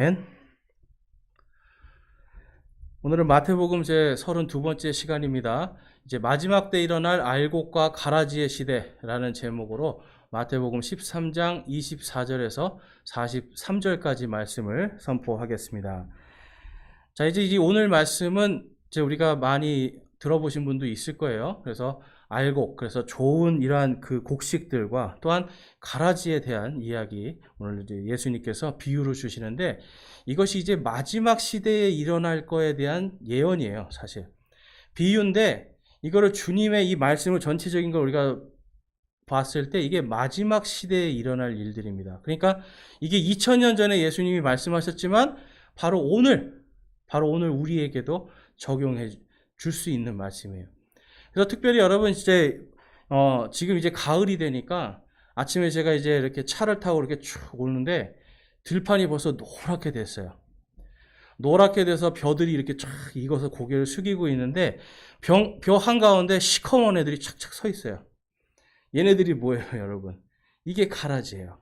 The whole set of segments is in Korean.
아멘. 오늘은 마태복음 제 32번째 시간입니다. 이제 마지막 때 일어날 알곡과 가라지의 시대라는 제목으로 마태복음 13장 24절에서 43절까지 말씀을 선포하겠습니다. 자, 이제 오늘 말씀은 이제 우리가 많이 들어보신 분도 있을 거예요. 그래서 알곡, 그래서 좋은 이러한 그 곡식들과 또한 가라지에 대한 이야기, 오늘 이제 예수님께서 비유를 주시는데 이것이 이제 마지막 시대에 일어날 거에 대한 예언이에요, 사실. 비유인데 이거를 주님의 이 말씀을 전체적인 걸 우리가 봤을 때 이게 마지막 시대에 일어날 일들입니다. 그러니까 이게 2000년 전에 예수님이 말씀하셨지만 바로 오늘 우리에게도 적용해 줄 수 있는 말씀이에요. 그래서 특별히 여러분 지금 이제 가을이 되니까 아침에 제가 이제 이렇게 차를 타고 이렇게 쭉 오는데 들판이 벌써 노랗게 됐어요. 노랗게 돼서 벼들이 이렇게 쫙 익어서 고개를 숙이고 있는데 벼 한가운데 시커먼 애들이 착착 서 있어요. 얘네들이 뭐예요, 여러분? 이게 가라지예요.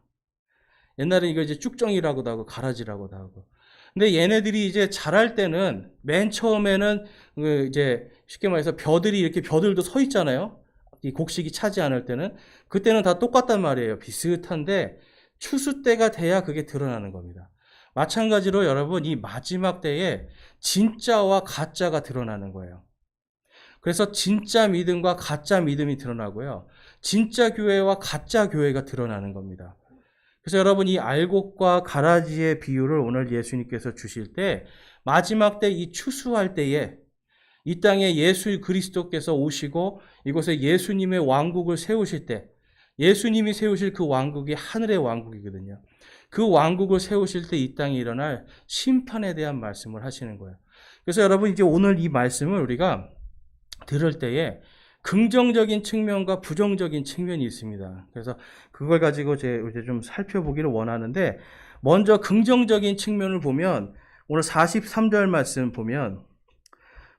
옛날에 이거 이제 쭉정이라고도 하고 가라지라고도 하고. 근데 얘네들이 이제 자랄 때는 맨 처음에는 이제 쉽게 말해서 벼들도 서 있잖아요. 이 곡식이 차지 않을 때는 그때는 다 똑같단 말이에요. 비슷한데 추수 때가 돼야 그게 드러나는 겁니다. 마찬가지로 여러분 이 마지막 때에 진짜와 가짜가 드러나는 거예요. 그래서 진짜 믿음과 가짜 믿음이 드러나고요. 진짜 교회와 가짜 교회가 드러나는 겁니다. 그래서 여러분 이 알곡과 가라지의 비유를 오늘 예수님께서 주실 때 마지막 때 이 추수할 때에 이 땅에 예수 그리스도께서 오시고 이곳에 예수님의 왕국을 세우실 때 예수님이 세우실 그 왕국이 하늘의 왕국이거든요. 그 왕국을 세우실 때 이 땅에 일어날 심판에 대한 말씀을 하시는 거예요. 그래서 여러분 이제 오늘 이 말씀을 우리가 들을 때에 긍정적인 측면과 부정적인 측면이 있습니다. 그래서 그걸 가지고 이제 좀 살펴보기를 원하는데 먼저 긍정적인 측면을 보면 오늘 43절 말씀 보면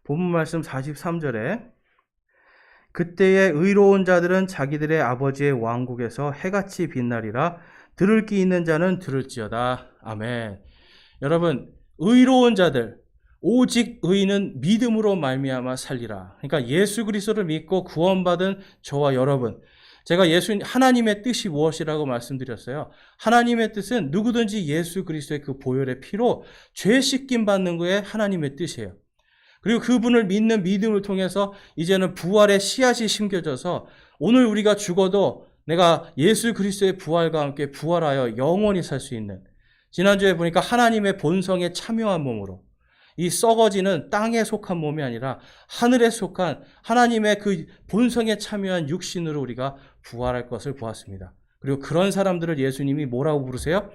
본문 말씀 43절에 그때의 의로운 자들은 자기들의 아버지의 왕국에서 해같이 빛나리라 들을 귀 있는 자는 들을지어다. 아멘. 여러분 의로운 자들 오직 의인은 믿음으로 말미암아 살리라. 그러니까 예수 그리스도를 믿고 구원받은 저와 여러분, 제가 하나님의 뜻이 무엇이라고 말씀드렸어요. 하나님의 뜻은 누구든지 예수 그리스도의 그 보혈의 피로 죄 씻김 받는 거에 하나님의 뜻이에요. 그리고 그분을 믿는 믿음을 통해서 이제는 부활의 씨앗이 심겨져서 오늘 우리가 죽어도 내가 예수 그리스도의 부활과 함께 부활하여 영원히 살 수 있는, 지난주에 보니까 하나님의 본성에 참여한 몸으로 이 썩어지는 땅에 속한 몸이 아니라 하늘에 속한 하나님의 그 본성에 참여한 육신으로 우리가 부활할 것을 보았습니다. 그리고 그런 사람들을 예수님이 뭐라고 부르세요?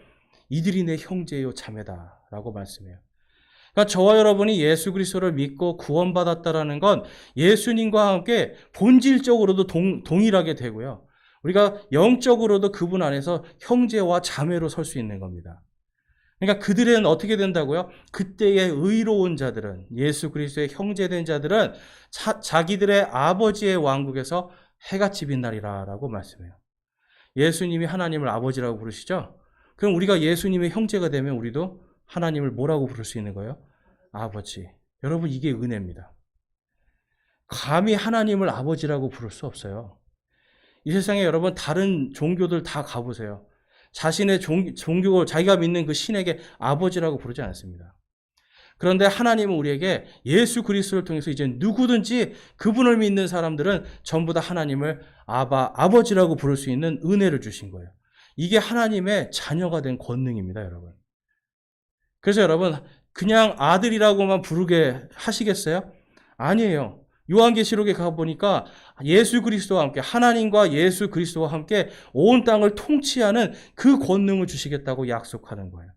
이들이 내 형제요 자매다 라고 말씀해요. 그러니까 저와 여러분이 예수 그리스도를 믿고 구원받았다라는 건 예수님과 함께 본질적으로도 동일하게 되고요. 우리가 영적으로도 그분 안에서 형제와 자매로 설 수 있는 겁니다. 그러니까 그들은 어떻게 된다고요? 그때의 의로운 자들은, 예수 그리스도의 형제된 자들은 자기들의 아버지의 왕국에서 해같이 빛나리라 라고 말씀해요. 예수님이 하나님을 아버지라고 부르시죠? 그럼 우리가 예수님의 형제가 되면 우리도 하나님을 뭐라고 부를 수 있는 거예요? 아버지. 여러분 이게 은혜입니다. 감히 하나님을 아버지라고 부를 수 없어요. 이 세상에 여러분 다른 종교들 다 가보세요. 자신의 종교, 자기가 믿는 그 신에게 아버지라고 부르지 않습니다. 그런데 하나님은 우리에게 예수 그리스도를 통해서 이제 누구든지 그분을 믿는 사람들은 전부 다 하나님을 아버지라고 부를 수 있는 은혜를 주신 거예요. 이게 하나님의 자녀가 된 권능입니다, 여러분. 그래서 여러분 그냥 아들이라고만 부르게 하시겠어요? 아니에요. 요한계시록에 가보니까 예수 그리스도와 함께, 하나님과 예수 그리스도와 함께 온 땅을 통치하는 그 권능을 주시겠다고 약속하는 거예요.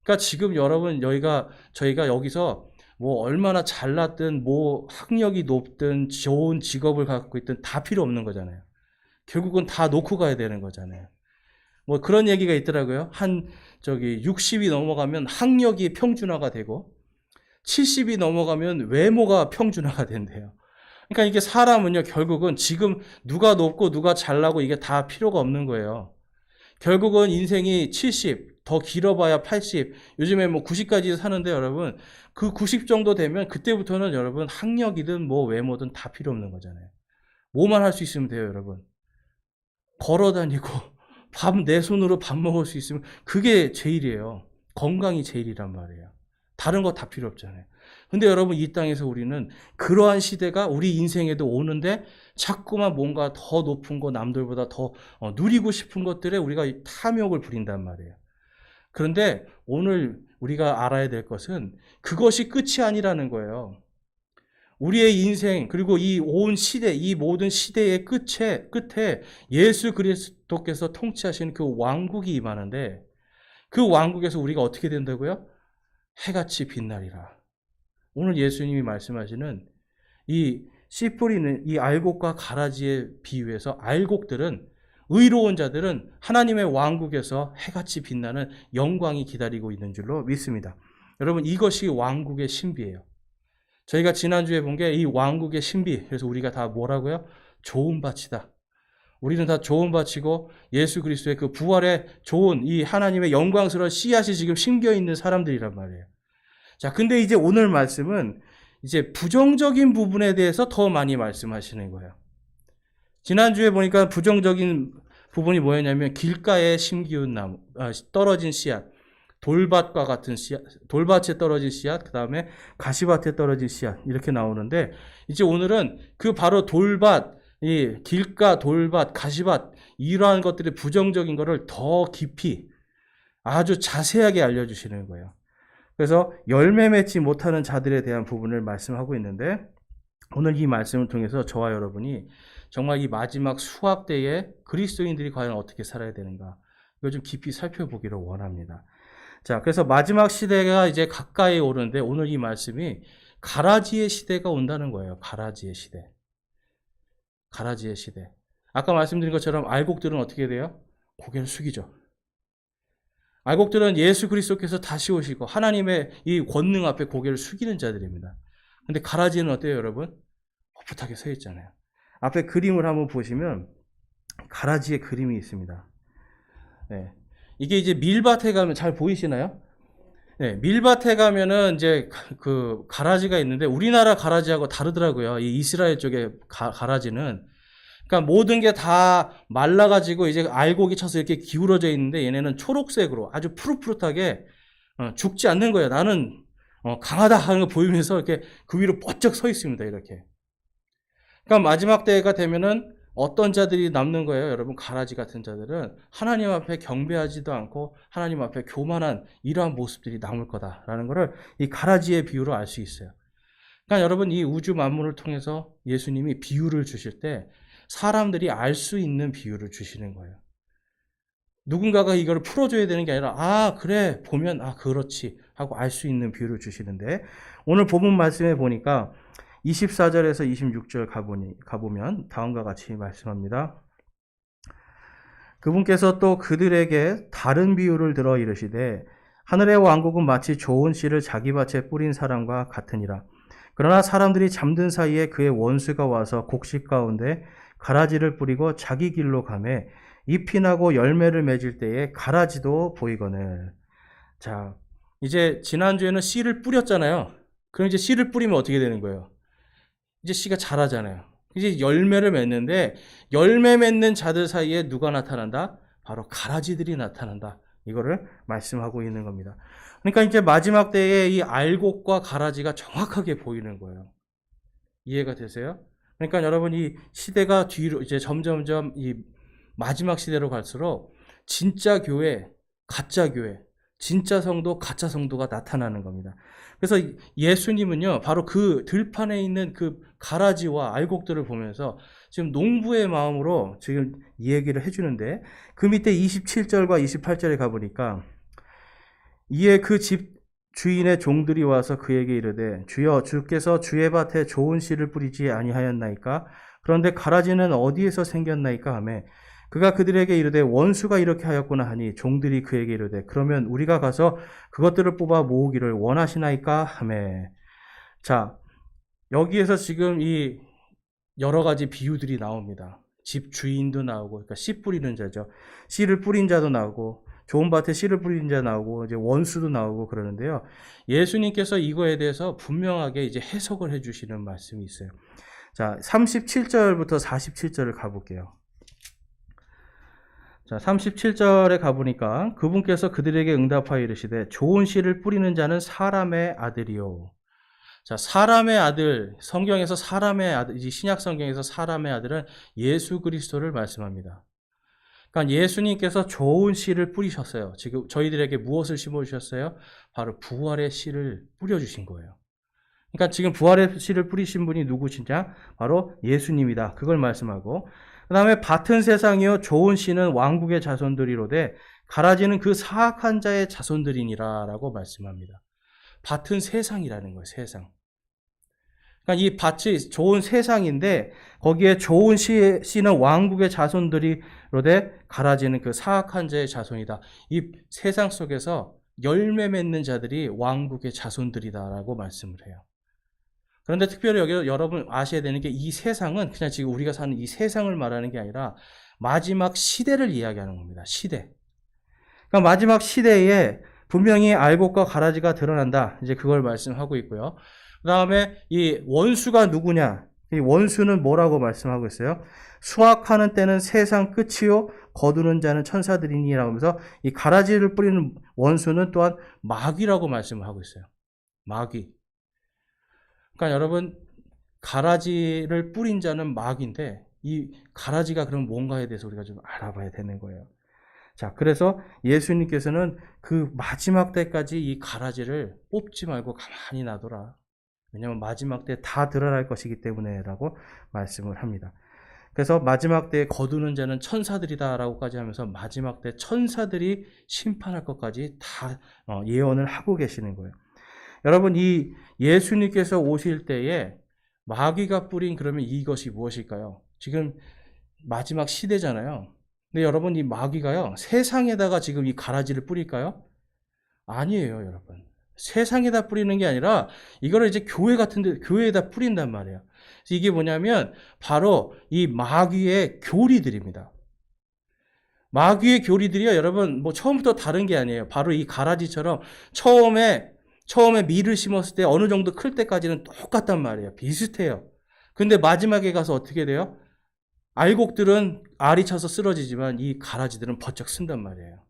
그러니까 지금 여러분 저희가 여기서 뭐 얼마나 잘났든 뭐 학력이 높든 좋은 직업을 갖고 있든 다 필요 없는 거잖아요. 결국은 다 놓고 가야 되는 거잖아요. 뭐 그런 얘기가 있더라고요. 60이 넘어가면 학력이 평준화가 되고 70이 넘어가면 외모가 평준화가 된대요. 그러니까 이게 사람은요, 결국은 지금 누가 높고 누가 잘나고 이게 다 필요가 없는 거예요. 결국은 인생이 70, 더 길어봐야 80, 요즘에 뭐 90까지 사는데 여러분, 그 90 정도 되면 그때부터는 여러분 학력이든 뭐 외모든 다 필요 없는 거잖아요. 뭐만 할 수 있으면 돼요, 여러분. 걸어 다니고 밥 내 손으로 밥 먹을 수 있으면 그게 제일이에요. 건강이 제일이란 말이에요. 다른 거 다 필요 없잖아요. 근데 여러분, 이 땅에서 우리는 그러한 시대가 우리 인생에도 오는데 자꾸만 뭔가 더 높은 거, 남들보다 더 누리고 싶은 것들에 우리가 탐욕을 부린단 말이에요. 그런데 오늘 우리가 알아야 될 것은 그것이 끝이 아니라는 거예요. 우리의 인생, 그리고 이 온 시대, 이 모든 시대의 끝에 예수 그리스도께서 통치하시는 그 왕국이 임하는데, 그 왕국에서 우리가 어떻게 된다고요? 해같이 빛나리라. 오늘 예수님이 말씀하시는 이 씨 뿌리는 이 알곡과 가라지의 비유에서, 알곡들은, 의로운 자들은 하나님의 왕국에서 해같이 빛나는 영광이 기다리고 있는 줄로 믿습니다. 여러분, 이것이 왕국의 신비예요. 저희가 지난주에 본 게 이 왕국의 신비, 그래서 우리가 다 뭐라고요? 좋은 밭이다. 우리는 다 좋은 밭이고 예수 그리스도의 그 부활의 좋은, 이 하나님의 영광스러운 씨앗이 지금 심겨 있는 사람들이란 말이에요. 자, 근데 이제 오늘 말씀은 이제 부정적인 부분에 대해서 더 많이 말씀하시는 거예요. 지난주에 보니까 부정적인 부분이 뭐였냐면 길가에 심기운 나무, 떨어진 씨앗, 돌밭과 같은 씨앗, 돌밭에 떨어진 씨앗, 그 다음에 가시밭에 떨어진 씨앗, 이렇게 나오는데, 이제 오늘은 그 바로 돌밭, 이 길가, 돌밭, 가시밭, 이러한 것들의 부정적인 것을 더 깊이 아주 자세하게 알려주시는 거예요. 그래서 열매 맺지 못하는 자들에 대한 부분을 말씀하고 있는데, 오늘 이 말씀을 통해서 저와 여러분이 정말 이 마지막 수학 때에 그리스도인들이 과연 어떻게 살아야 되는가, 이걸 좀 깊이 살펴보기를 원합니다. 자, 그래서 마지막 시대가 이제 가까이 오는데, 오늘 이 말씀이 가라지의 시대가 온다는 거예요. 가라지의 시대. 가라지의 시대. 아까 말씀드린 것처럼 알곡들은 어떻게 돼요? 고개를 숙이죠. 알곡들은 예수 그리스도께서 다시 오시고 하나님의 이 권능 앞에 고개를 숙이는 자들입니다. 근데 가라지는 어때요, 여러분? 뻣뻣하게 서 있잖아요. 앞에 그림을 한번 보시면 가라지의 그림이 있습니다. 네. 이게 이제 밀밭에 가면 잘 보이시나요? 네, 밀밭에 가면은 이제 그 가라지가 있는데, 우리나라 가라지하고 다르더라고요. 이 이스라엘 쪽의 가라지는. 그러니까 모든 게 다 말라가지고 이제 알곡이 쳐서 이렇게 기울어져 있는데, 얘네는 초록색으로 아주 푸릇푸릇하게 죽지 않는 거예요. 나는 강하다 하는 거 보이면서 이렇게 그 위로 뻗쩍 서 있습니다. 이렇게. 그러니까 마지막 때가 되면은 어떤 자들이 남는 거예요, 여러분? 가라지 같은 자들은 하나님 앞에 경배하지도 않고 하나님 앞에 교만한 이러한 모습들이 남을 거다라는 것을 이 가라지의 비유로 알 수 있어요. 그러니까 여러분, 이 우주 만물을 통해서 예수님이 비유를 주실 때 사람들이 알 수 있는 비유를 주시는 거예요. 누군가가 이걸 풀어줘야 되는 게 아니라, 아, 그래, 보면, 아, 그렇지 하고 알 수 있는 비유를 주시는데, 오늘 본문 말씀에 보니까 24절에서 26절 가보면 다음과 같이 말씀합니다. 그분께서 또 그들에게 다른 비유를 들어 이르시되, 하늘의 왕국은 마치 좋은 씨를 자기 밭에 뿌린 사람과 같으니라. 그러나 사람들이 잠든 사이에 그의 원수가 와서 곡식 가운데 가라지를 뿌리고 자기 길로 가매 잎이 나고 열매를 맺을 때에 가라지도 보이거늘. 자, 이제 지난주에는 씨를 뿌렸잖아요. 그럼 이제 씨를 뿌리면 어떻게 되는 거예요? 이제 씨가 자라잖아요. 이제 열매를 맺는데, 열매 맺는 자들 사이에 누가 나타난다? 바로 가라지들이 나타난다. 이거를 말씀하고 있는 겁니다. 그러니까 이제 마지막 때에 이 알곡과 가라지가 정확하게 보이는 거예요. 이해가 되세요? 그러니까 여러분, 이 시대가 뒤로 이제 점점점 이 마지막 시대로 갈수록 진짜 교회, 가짜 교회, 진짜 성도, 가짜 성도가 나타나는 겁니다. 그래서 예수님은요, 바로 그 들판에 있는 그 가라지와 알곡들을 보면서 지금 농부의 마음으로 지금 이 얘기를 해주는데, 그 밑에 27절과 28절에 가보니까, 이에 그 집 주인의 종들이 와서 그에게 이르되, 주여, 주께서 주의 밭에 좋은 씨를 뿌리지 아니하였나이까? 그런데 가라지는 어디에서 생겼나이까? 하매 그가 그들에게 이르되, 원수가 이렇게 하였구나 하니, 종들이 그에게 이르되, 그러면 우리가 가서 그것들을 뽑아 모으기를 원하시나이까? 하매. 자, 여기에서 지금 이 여러 가지 비유들이 나옵니다. 집 주인도 나오고, 그러니까 씨 뿌리는 자죠. 씨를 뿌린 자도 나오고, 좋은 밭에 씨를 뿌리는 자 나오고 이제 원수도 나오고 그러는데요. 예수님께서 이거에 대해서 분명하게 이제 해석을 해 주시는 말씀이 있어요. 자, 37절부터 47절을 가볼게요. 자, 37절에 가보니까 그분께서 그들에게 응답하여 이르시되 좋은 씨를 뿌리는 자는 사람의 아들이요. 자, 사람의 아들, 성경에서 사람의 아들, 이 신약 성경에서 사람의 아들은 예수 그리스도를 말씀합니다. 그러니까 예수님께서 좋은 씨를 뿌리셨어요. 지금 저희들에게 무엇을 심어주셨어요? 바로 부활의 씨를 뿌려주신 거예요. 그러니까 지금 부활의 씨를 뿌리신 분이 누구시냐? 바로 예수님이다. 그걸 말씀하고, 그 다음에 밭은 세상이요 좋은 씨는 왕국의 자손들이로되 가라지는 그 사악한 자의 자손들이니라 라고 말씀합니다. 밭은 세상이라는 거예요. 세상. 그러니까 이 밭이 좋은 세상인데 거기에 좋은 씨는 왕국의 자손들이로되 가라지는 그 사악한 자의 자손이다. 이 세상 속에서 열매 맺는 자들이 왕국의 자손들이다라고 말씀을 해요. 그런데 특별히 여기 여러분 아셔야 되는 게 이 세상은 그냥 지금 우리가 사는 이 세상을 말하는 게 아니라 마지막 시대를 이야기하는 겁니다. 시대. 그러니까 마지막 시대에 분명히 알곡과 가라지가 드러난다. 이제 그걸 말씀하고 있고요. 그 다음에 이 원수가 누구냐? 이 원수는 뭐라고 말씀하고 있어요? 수확하는 때는 세상 끝이요 거두는 자는 천사들이니라고 하면서 이 가라지를 뿌리는 원수는 또한 마귀라고 말씀을 하고 있어요. 마귀. 그러니까 여러분 가라지를 뿌린 자는 마귀인데 이 가라지가 그럼 뭔가에 대해서 우리가 좀 알아봐야 되는 거예요. 자, 그래서 예수님께서는 그 마지막 때까지 이 가라지를 뽑지 말고 가만히 놔둬라. 왜냐하면 마지막 때 다 드러날 것이기 때문에라고 말씀을 합니다. 그래서 마지막 때에 거두는 자는 천사들이다라고까지 하면서 마지막 때 천사들이 심판할 것까지 다 예언을 하고 계시는 거예요. 여러분 이 예수님께서 오실 때에 마귀가 뿌린 그러면 이것이 무엇일까요? 지금 마지막 시대잖아요. 근데 여러분 이 마귀가요 세상에다가 지금 이 가라지를 뿌릴까요? 아니에요, 여러분. 세상에다 뿌리는 게 아니라 이거를 이제 교회 같은데 교회에다 뿌린단 말이에요. 이게 뭐냐면 바로 이 마귀의 교리들입니다. 마귀의 교리들이요, 여러분 뭐 처음부터 다른 게 아니에요. 바로 이 가라지처럼 처음에 밀을 심었을 때 어느 정도 클 때까지는 똑같단 말이에요. 비슷해요. 근데 마지막에 가서 어떻게 돼요? 알곡들은 알이 차서 쓰러지지만 이 가라지들은 버쩍 쓴단 말이에요.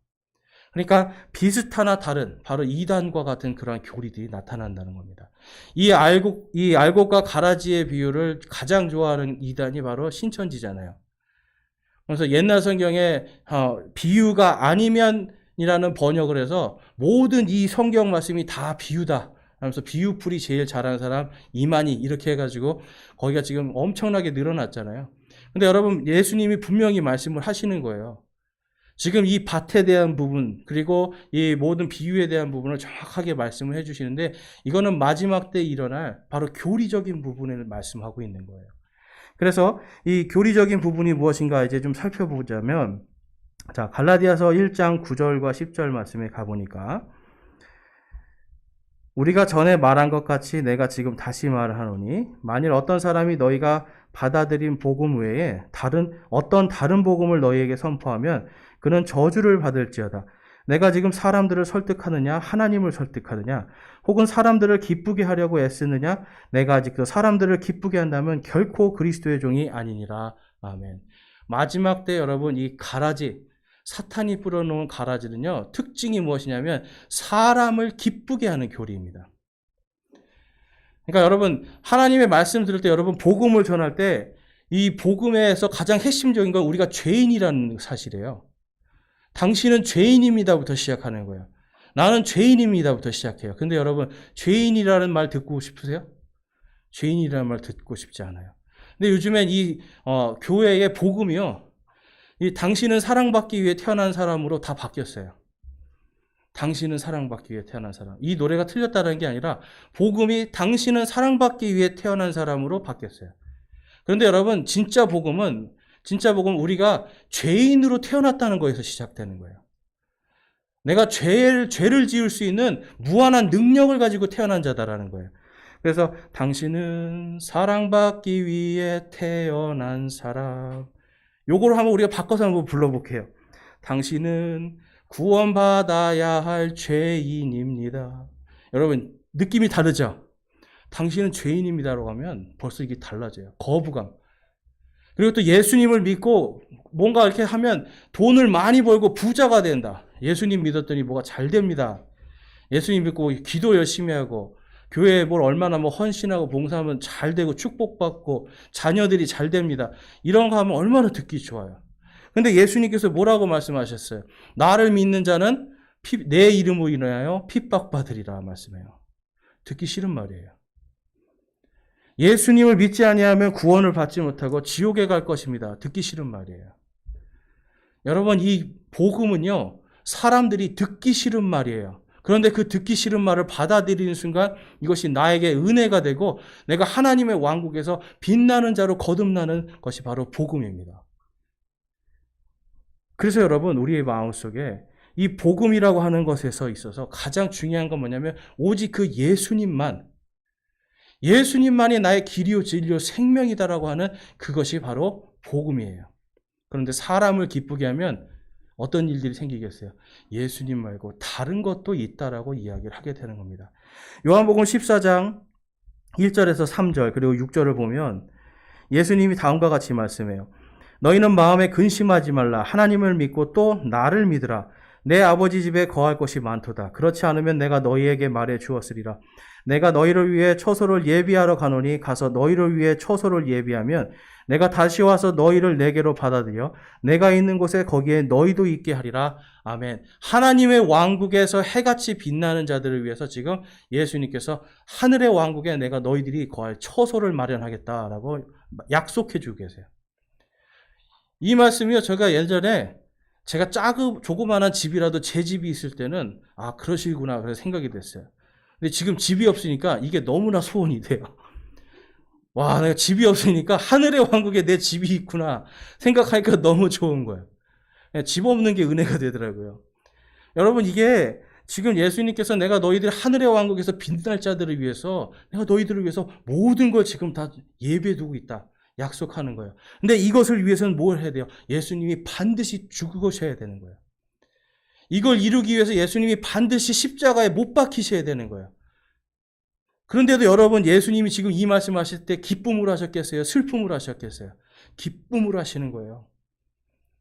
그러니까 비슷하나 다른 바로 이단과 같은 그러한 교리들이 나타난다는 겁니다. 이 알곡과 가라지의 비유를 가장 좋아하는 이단이 바로 신천지잖아요. 그래서 옛날 성경에 비유가 아니면이라는 번역을 해서 모든 이 성경 말씀이 다 비유다 하면서 비유풀이 제일 잘하는 사람 이만희 이렇게 해가지고 거기가 지금 엄청나게 늘어났잖아요. 근데 여러분 예수님이 분명히 말씀을 하시는 거예요. 지금 이 밭에 대한 부분 그리고 이 모든 비유에 대한 부분을 정확하게 말씀을 해주시는데 이거는 마지막 때 일어날 바로 교리적인 부분을 말씀하고 있는 거예요. 그래서 이 교리적인 부분이 무엇인가 이제 좀 살펴보자면 자 갈라디아서 1장 9절과 10절 말씀에 가보니까 우리가 전에 말한 것 같이 내가 지금 다시 말하노니 만일 어떤 사람이 너희가 받아들인 복음 외에 어떤 다른 복음을 너희에게 선포하면 그는 저주를 받을지어다. 내가 지금 사람들을 설득하느냐 하나님을 설득하느냐 혹은 사람들을 기쁘게 하려고 애쓰느냐 내가 아직도 사람들을 기쁘게 한다면 결코 그리스도의 종이 아니니라. 아멘. 마지막 때 여러분 이 가라지 사탄이 뿌려놓은 가라지는요 특징이 무엇이냐면 사람을 기쁘게 하는 교리입니다. 그러니까 여러분 하나님의 말씀 들을 때 여러분 복음을 전할 때 이 복음에서 가장 핵심적인 건 우리가 죄인이라는 사실이에요. 당신은 죄인입니다부터 시작하는 거예요. 나는 죄인입니다부터 시작해요. 근데 여러분 죄인이라는 말 듣고 싶으세요? 죄인이라는 말 듣고 싶지 않아요. 근데 요즘엔 이 교회의 복음이요. 이 당신은 사랑받기 위해 태어난 사람으로 다 바뀌었어요. 당신은 사랑받기 위해 태어난 사람. 이 노래가 틀렸다는 게 아니라 복음이 당신은 사랑받기 위해 태어난 사람으로 바뀌었어요. 그런데 여러분 진짜 복음은 우리가 죄인으로 태어났다는 거에서 시작되는 거예요. 내가 죄를 지을 수 있는 무한한 능력을 가지고 태어난 자다라는 거예요. 그래서 당신은 사랑받기 위해 태어난 사람. 요걸 한번 우리가 바꿔서 한번 불러볼게요. 당신은 구원받아야 할 죄인입니다. 여러분, 느낌이 다르죠? 당신은 죄인입니다라고 하면 벌써 이게 달라져요. 거부감. 그리고 또 예수님을 믿고 뭔가 이렇게 하면 돈을 많이 벌고 부자가 된다. 예수님 믿었더니 뭐가 잘 됩니다. 예수님 믿고 기도 열심히 하고 교회에 뭘 얼마나 뭐 헌신하고 봉사하면 잘 되고 축복받고 자녀들이 잘 됩니다. 이런 거 하면 얼마나 듣기 좋아요. 근데 예수님께서 뭐라고 말씀하셨어요? 나를 믿는 자는 내 이름으로 인하여 핍박받으리라 말씀해요. 듣기 싫은 말이에요. 예수님을 믿지 아니하면 구원을 받지 못하고 지옥에 갈 것입니다. 듣기 싫은 말이에요. 여러분, 이 복음은요, 사람들이 듣기 싫은 말이에요. 그런데 그 듣기 싫은 말을 받아들이는 순간 이것이 나에게 은혜가 되고 내가 하나님의 왕국에서 빛나는 자로 거듭나는 것이 바로 복음입니다. 그래서 여러분, 우리의 마음속에 이 복음이라고 하는 것에서 있어서 가장 중요한 건 뭐냐면 오직 그 예수님만이 나의 길이요 진리요 생명이다라고 하는 그것이 바로 복음이에요. 그런데 사람을 기쁘게 하면 어떤 일들이 생기겠어요? 예수님 말고 다른 것도 있다라고 이야기를 하게 되는 겁니다. 요한복음 14장 1절에서 3절 그리고 6절을 보면 예수님이 다음과 같이 말씀해요. 너희는 마음에 근심하지 말라. 하나님을 믿고 또 나를 믿으라. 내 아버지 집에 거할 곳이 많도다. 그렇지 않으면 내가 너희에게 말해 주었으리라. 내가 너희를 위해 처소를 예비하러 가노니 가서 너희를 위해 처소를 예비하면 내가 다시 와서 너희를 내게로 받아들여 내가 있는 곳에 거기에 너희도 있게 하리라. 아멘. 하나님의 왕국에서 해같이 빛나는 자들을 위해서 지금 예수님께서 하늘의 왕국에 내가 너희들이 거할 처소를 마련하겠다라고 약속해 주고 계세요. 이 말씀이요, 제가 예전에 제가 조그마한 집이라도 제 집이 있을 때는 그러시구나 그래서 생각이 됐어요. 근데 지금 집이 없으니까 이게 너무나 소원이 돼요. 와, 내가 집이 없으니까 하늘의 왕국에 내 집이 있구나 생각하니까 너무 좋은 거예요. 집 없는 게 은혜가 되더라고요. 여러분, 이게 지금 예수님께서 내가 너희들 하늘의 왕국에서 빛날 자들을 위해서 내가 너희들을 위해서 모든 걸 지금 다 예배해 두고 있다 약속하는 거예요. 근데 이것을 위해서는 뭘 해야 돼요? 예수님이 반드시 죽으셔야 되는 거예요. 이걸 이루기 위해서 예수님이 반드시 십자가에 못 박히셔야 되는 거예요. 그런데도 여러분, 예수님이 지금 이 말씀하실 때 기쁨으로 하셨겠어요? 슬픔으로 하셨겠어요? 기쁨으로 하시는 거예요.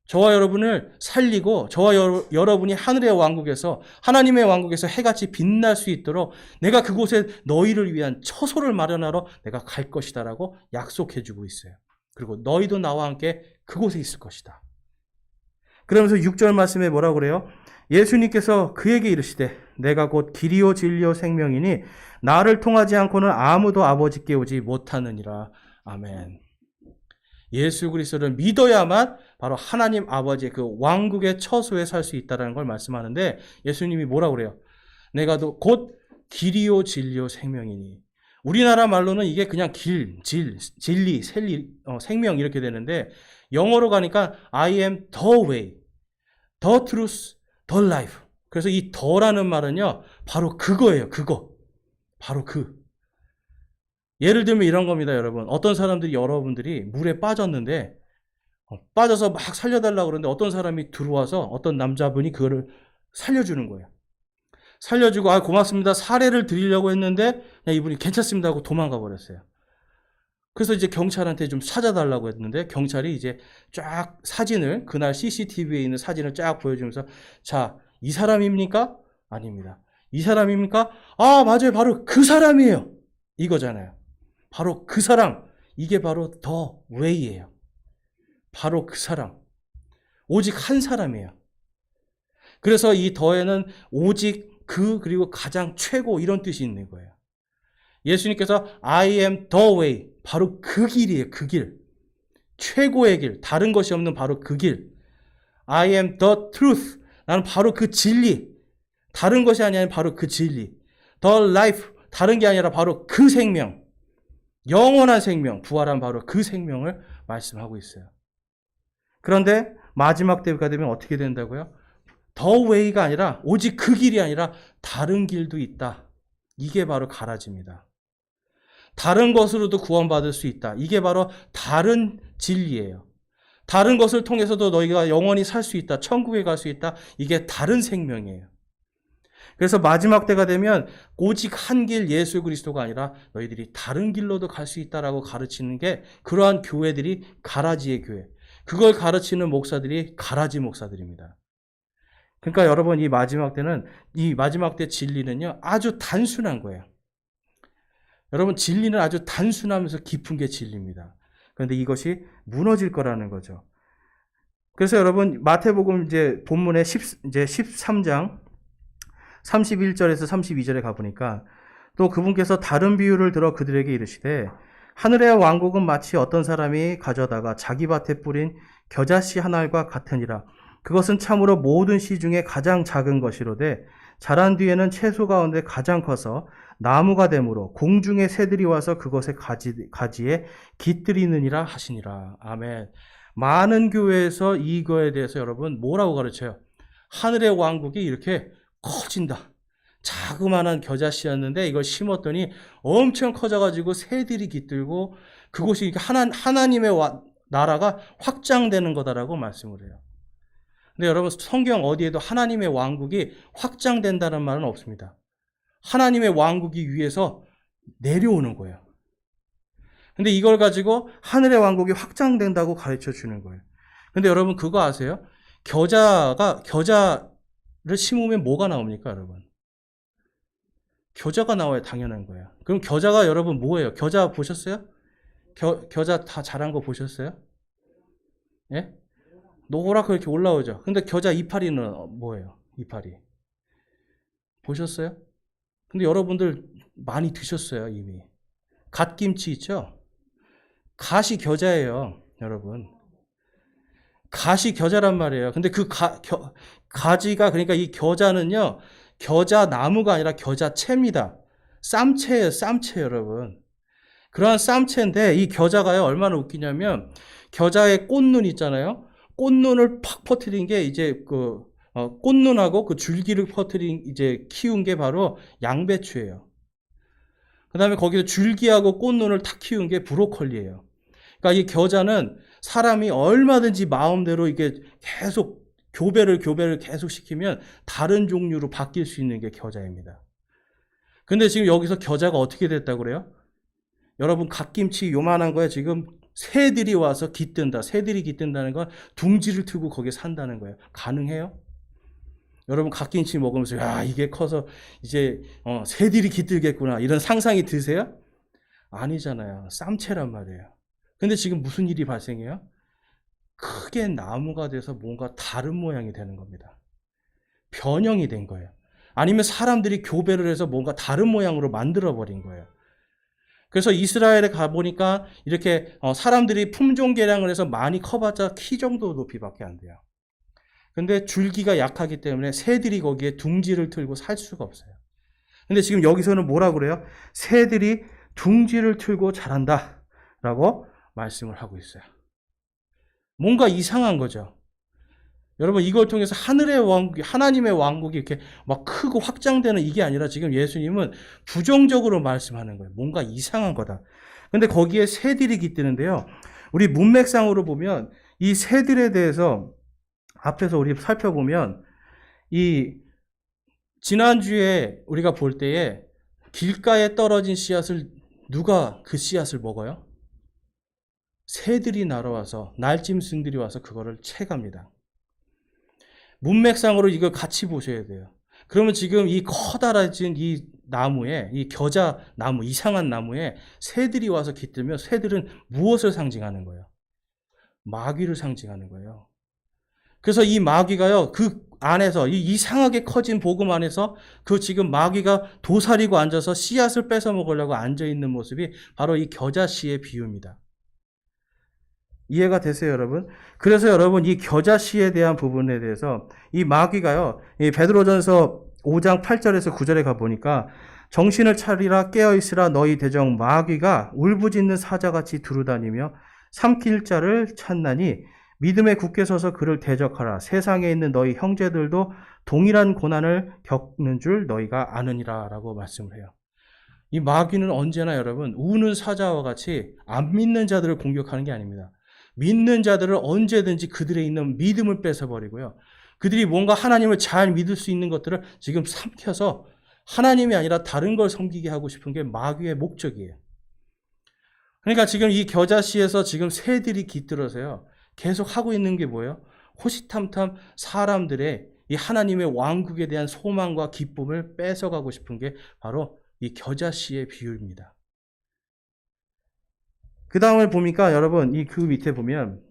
저와 여러분을 살리고 저와 여러분이 하늘의 왕국에서 하나님의 왕국에서 해같이 빛날 수 있도록 내가 그곳에 너희를 위한 처소를 마련하러 내가 갈 것이다라고 약속해 주고 있어요. 그리고 너희도 나와 함께 그곳에 있을 것이다. 그러면서 6절 말씀에 뭐라고 그래요? 예수님께서 그에게 이르시되 내가 곧 길이요 진리요 생명이니 나를 통하지 않고는 아무도 아버지께 오지 못하느니라. 아멘. 예수 그리스도를 믿어야만 바로 하나님 아버지의 그 왕국의 처소에 살 수 있다는 걸 말씀하는데 예수님이 뭐라고 그래요? 내가 곧 길이요 진리요 생명이니. 우리나라 말로는 이게 그냥 진리, 생명 이렇게 되는데 영어로 가니까 I am the way, the truth, the life. 그래서 이 더라는 말은요, 바로 그거예요. 그거. 바로 그. 예를 들면 이런 겁니다, 여러분. 어떤 사람들이 여러분들이 물에 빠졌는데 빠져서 막 살려달라고 그러는데 어떤 사람이 들어와서 어떤 남자분이 그거를 살려주는 거예요. 살려주고 고맙습니다. 사례를 드리려고 했는데 이분이 괜찮습니다 하고 도망가 버렸어요. 그래서 이제 경찰한테 좀 찾아달라고 했는데 경찰이 이제 쫙 사진을 그날 CCTV에 있는 사진을 쫙 보여주면서 자, 이 사람입니까? 아닙니다. 이 사람입니까? 맞아요. 바로 그 사람이에요. 이거잖아요. 바로 그 사람. 이게 바로 더 웨이예요. 바로 그 사람. 오직 한 사람이에요. 그래서 이 더에는 오직 그리고 가장 최고 이런 뜻이 있는 거예요. 예수님께서 I am the way. 바로 그 길이에요. 그 길. 최고의 길. 다른 것이 없는 바로 그 길. I am the truth. 나는 바로 그 진리. 다른 것이 아니라 바로 그 진리. The life. 다른 게 아니라 바로 그 생명. 영원한 생명. 부활한 바로 그 생명을 말씀하고 있어요. 그런데 마지막 때가 되면 어떻게 된다고요? The way가 아니라 오직 그 길이 아니라 다른 길도 있다. 이게 바로 가라지입니다. 다른 것으로도 구원받을 수 있다. 이게 바로 다른 진리예요. 다른 것을 통해서도 너희가 영원히 살 수 있다. 천국에 갈 수 있다. 이게 다른 생명이에요. 그래서 마지막 때가 되면 오직 한 길 예수 그리스도가 아니라 너희들이 다른 길로도 갈 수 있다라고 가르치는 게 그러한 교회들이 가라지의 교회. 그걸 가르치는 목사들이 가라지 목사들입니다. 그러니까 여러분 이 마지막 때 진리는요 아주 단순한 거예요. 여러분 진리는 아주 단순하면서 깊은 게 진리입니다. 그런데 이것이 무너질 거라는 거죠. 그래서 여러분 마태복음 이제 본문의 13장 31절에서 32절에 가보니까 또 그분께서 다른 비유를 들어 그들에게 이르시되 하늘의 왕국은 마치 어떤 사람이 가져다가 자기 밭에 뿌린 겨자씨 한 알과 같으니라. 그것은 참으로 모든 씨 중에 가장 작은 것이로되 자란 뒤에는 채소 가운데 가장 커서 나무가 되므로 공중의 새들이 와서 그것의 가지에 깃들이느니라 하시니라. 아멘. 많은 교회에서 이거에 대해서 여러분 뭐라고 가르쳐요? 하늘의 왕국이 이렇게 커진다. 자그마한 겨자씨였는데 이걸 심었더니 엄청 커져가지고 새들이 깃들고 그곳이 하나님의 나라가 확장되는 거다라고 말씀을 해요. 근데 여러분 성경 어디에도 하나님의 왕국이 확장된다는 말은 없습니다. 하나님의 왕국이 위에서 내려오는 거예요. 근데 이걸 가지고 하늘의 왕국이 확장된다고 가르쳐 주는 거예요. 근데 여러분 그거 아세요? 겨자를 심으면 뭐가 나옵니까, 여러분? 겨자가 나와야 당연한 거예요. 그럼 겨자가 여러분 뭐예요? 겨자 보셨어요? 겨자 다 자란 거 보셨어요? 예? 노랗게 이렇게 올라오죠. 근데 겨자 이파리는 뭐예요? 이파리. 보셨어요? 근데 여러분들 많이 드셨어요, 이미. 갓김치 있죠? 갓이 겨자예요, 여러분. 갓이 겨자란 말이에요. 근데 그 가지가, 그러니까 이 겨자는요, 겨자 나무가 아니라 겨자채입니다. 쌈채예요, 쌈채, 여러분. 그러한 쌈채인데, 이 겨자가요, 얼마나 웃기냐면, 겨자의 꽃눈 있잖아요? 꽃눈을 팍 퍼뜨린 게 이제 꽃눈하고 그 줄기를 퍼뜨린 이제 키운 게 바로 양배추예요. 그 다음에 거기서 줄기하고 꽃눈을 탁 키운 게 브로콜리예요. 그러니까 이 겨자는 사람이 얼마든지 마음대로 이게 계속 교배를 계속 시키면 다른 종류로 바뀔 수 있는 게 겨자입니다. 근데 지금 여기서 겨자가 어떻게 됐다고 그래요? 여러분 갓김치 요만한 거에 지금 새들이 와서 깃든다. 새들이 깃든다는 건 둥지를 트고 거기에 산다는 거예요. 가능해요? 여러분 갓김치 먹으면서 야 이게 커서 이제 새들이 깃들겠구나 이런 상상이 드세요? 아니잖아요. 쌈채란 말이에요. 근데 지금 무슨 일이 발생해요? 크게 나무가 돼서 뭔가 다른 모양이 되는 겁니다. 변형이 된 거예요. 아니면 사람들이 교배를 해서 뭔가 다른 모양으로 만들어버린 거예요. 그래서 이스라엘에 가보니까 이렇게 사람들이 품종 개량을 해서 많이 커봤자 키 정도 높이밖에 안 돼요. 근데 줄기가 약하기 때문에 새들이 거기에 둥지를 틀고 살 수가 없어요. 근데 지금 여기서는 뭐라고 그래요? 새들이 둥지를 틀고 자란다 라고 말씀을 하고 있어요. 뭔가 이상한 거죠. 여러분 이걸 통해서 하늘의 왕국이 하나님의 왕국이 이렇게 막 크고 확장되는 이게 아니라 지금 예수님은 부정적으로 말씀하는 거예요. 뭔가 이상한 거다. 근데 거기에 새들이 깃드는데요. 우리 문맥상으로 보면 이 새들에 대해서 앞에서 우리 살펴보면 이 지난주에 우리가 볼 때에 길가에 떨어진 씨앗을 누가 그 씨앗을 먹어요? 새들이 날아와서 날짐승들이 와서 그거를 채갑니다. 문맥상으로 이걸 같이 보셔야 돼요. 그러면 지금 이 커다라진 이 나무에 이 겨자 나무 이상한 나무에 새들이 와서 깃들면 새들은 무엇을 상징하는 거예요? 마귀를 상징하는 거예요. 그래서 이 마귀가요 그 안에서 이 이상하게 커진 복음 안에서 그 지금 마귀가 도사리고 앉아서 씨앗을 뺏어 먹으려고 앉아 있는 모습이 바로 이 겨자씨의 비유입니다. 이해가 되세요, 여러분? 그래서 여러분 이 겨자씨에 대한 부분에 대해서 이 마귀가요. 이 베드로전서 5장 8절에서 9절에 가보니까 정신을 차리라 깨어있으라 너희 대적 마귀가 울부짖는 사자같이 두루다니며 삼킬 자를 찾나니 믿음에 굳게 서서 그를 대적하라. 세상에 있는 너희 형제들도 동일한 고난을 겪는 줄 너희가 아느니라 라고 말씀을 해요. 이 마귀는 언제나 여러분 우는 사자와 같이 안 믿는 자들을 공격하는 게 아닙니다. 믿는 자들을 언제든지 그들에 있는 믿음을 뺏어버리고요. 그들이 뭔가 하나님을 잘 믿을 수 있는 것들을 지금 삼켜서 하나님이 아니라 다른 걸 섬기게 하고 싶은 게 마귀의 목적이에요. 그러니까 지금 이 겨자씨에서 지금 새들이 깃들어서요. 계속 하고 있는 게 뭐예요? 호시탐탐 사람들의 이 하나님의 왕국에 대한 소망과 기쁨을 뺏어가고 싶은 게 바로 이 겨자씨의 비유입니다. 그 다음을 보니까 여러분 이 그 밑에 보면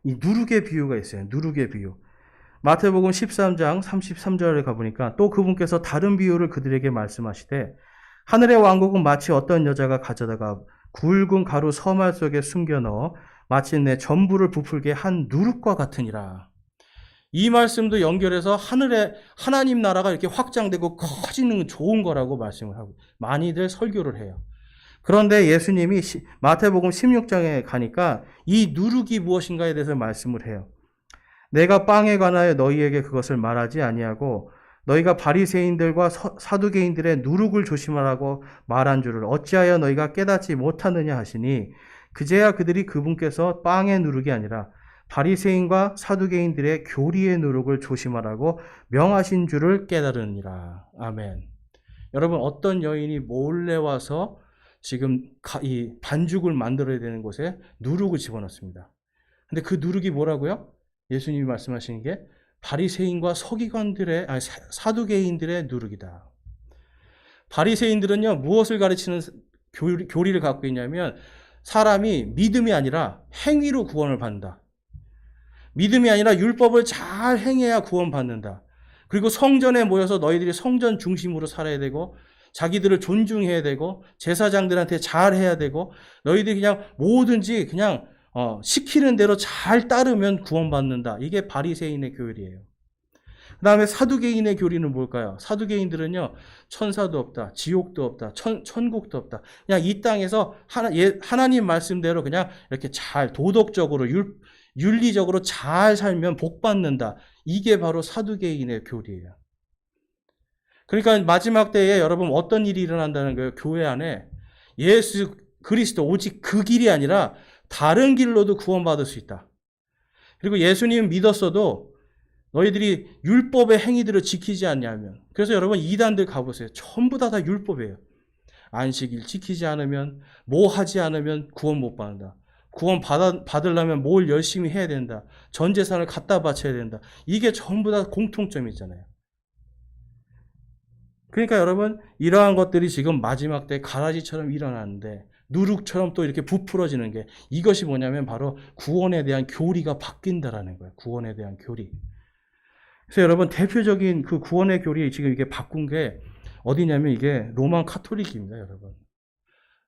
이 누룩의 비유가 있어요. 누룩의 비유. 마태복음 13장 33절에 가보니까 또 그분께서 다른 비유를 그들에게 말씀하시되 하늘의 왕국은 마치 어떤 여자가 가져다가 굵은 가루 서말 속에 숨겨 넣어 마침내 전부를 부풀게 한 누룩과 같으니라. 이 말씀도 연결해서 하늘에 하나님 나라가 이렇게 확장되고 커지는 좋은 거라고 말씀을 하고 많이들 설교를 해요. 그런데 예수님이 마태복음 16장에 가니까 이 누룩이 무엇인가에 대해서 말씀을 해요. 내가 빵에 관하여 너희에게 그것을 말하지 아니하고 너희가 바리새인들과 사두개인들의 누룩을 조심하라고 말한 줄을 어찌하여 너희가 깨닫지 못하느냐 하시니 그제야 그들이 그분께서 빵의 누룩이 아니라 바리새인과 사두개인들의 교리의 누룩을 조심하라고 명하신 줄을 깨달으니라. 아멘. 여러분 어떤 여인이 몰래 와서 지금 이 반죽을 만들어야 되는 곳에 누룩을 집어넣습니다. 근데 그 누룩이 뭐라고요? 예수님이 말씀하시는 게 바리새인과 서기관들의 사두개인들의 누룩이다. 바리새인들은요 무엇을 가르치는 교리를 갖고 있냐면 사람이 믿음이 아니라 행위로 구원을 받는다. 믿음이 아니라 율법을 잘 행해야 구원받는다. 그리고 성전에 모여서 너희들이 성전 중심으로 살아야 되고 자기들을 존중해야 되고 제사장들한테 잘해야 되고 너희들이 그냥 뭐든지 그냥 시키는 대로 잘 따르면 구원받는다. 이게 바리새인의 교리예요. 그 다음에 사두개인의 교리는 뭘까요? 사두개인들은요 천사도 없다, 지옥도 없다, 천국도 없다. 그냥 이 땅에서 하나님 말씀대로 그냥 이렇게 잘 도덕적으로 윤리적으로 잘 살면 복 받는다. 이게 바로 사두개인의 교리예요. 그러니까 마지막 때에 여러분 어떤 일이 일어난다는 거예요? 교회 안에 예수 그리스도 오직 그 길이 아니라 다른 길로도 구원받을 수 있다. 그리고 예수님 믿었어도 너희들이 율법의 행위들을 지키지 않냐면, 그래서 여러분 이단들 가보세요. 전부 다 율법이에요. 안식일 지키지 않으면, 뭐 하지 않으면 구원 못 받는다. 구원 받으려면 뭘 열심히 해야 된다. 전 재산을 갖다 바쳐야 된다. 이게 전부 다 공통점이잖아요. 그러니까 여러분 이러한 것들이 지금 마지막 때 가라지처럼 일어나는데 누룩처럼 또 이렇게 부풀어지는 게 이것이 뭐냐면 바로 구원에 대한 교리가 바뀐다라는 거예요. 구원에 대한 교리. 그래서 여러분 대표적인 그 구원의 교리 지금 이게 바꾼 게 어디냐면 이게 로만 카톨릭입니다, 여러분.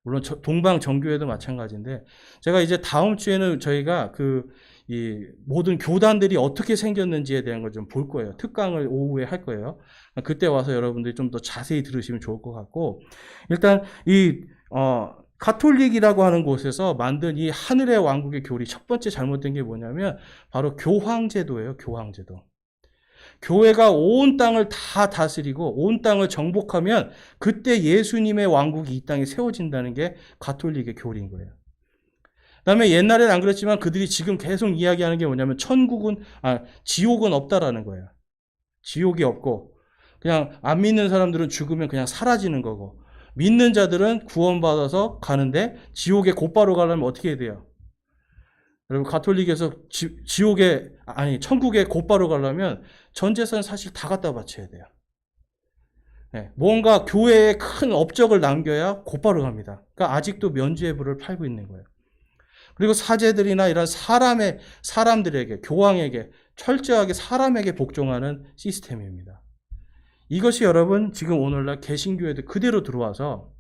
물론 동방 정교회도 마찬가지인데 제가 이제 다음 주에는 저희가 이 모든 교단들이 어떻게 생겼는지에 대한 걸 좀 볼 거예요. 특강을 오후에 할 거예요. 그때 와서 여러분들이 좀 더 자세히 들으시면 좋을 것 같고 일단 이 가톨릭이라고 하는 곳에서 만든 이 하늘의 왕국의 교리 첫 번째 잘못된 게 뭐냐면 바로 교황제도예요. 교황제도. 교회가 온 땅을 다 다스리고 온 땅을 정복하면 그때 예수님의 왕국이 이 땅에 세워진다는 게 가톨릭의 교리인 거예요. 그다음에 옛날에는 안 그랬지만 그들이 지금 계속 이야기하는 게 뭐냐면 지옥은 없다라는 거예요. 지옥이 없고 그냥 안 믿는 사람들은 죽으면 그냥 사라지는 거고 믿는 자들은 구원받아서 가는데 지옥에 곧바로 가려면 어떻게 해야 돼요? 여러분 가톨릭에서 천국에 곧바로 가려면 전 재산 사실 다 갖다 바쳐야 돼요. 네, 뭔가 교회에 큰 업적을 남겨야 곧바로 갑니다. 그러니까 아직도 면죄부를 팔고 있는 거예요. 그리고 사제들이나 이런 사람들에게 교황에게 철저하게 사람에게 복종하는 시스템입니다. 이것이 여러분 지금 오늘날 개신교회도 그대로 들어와서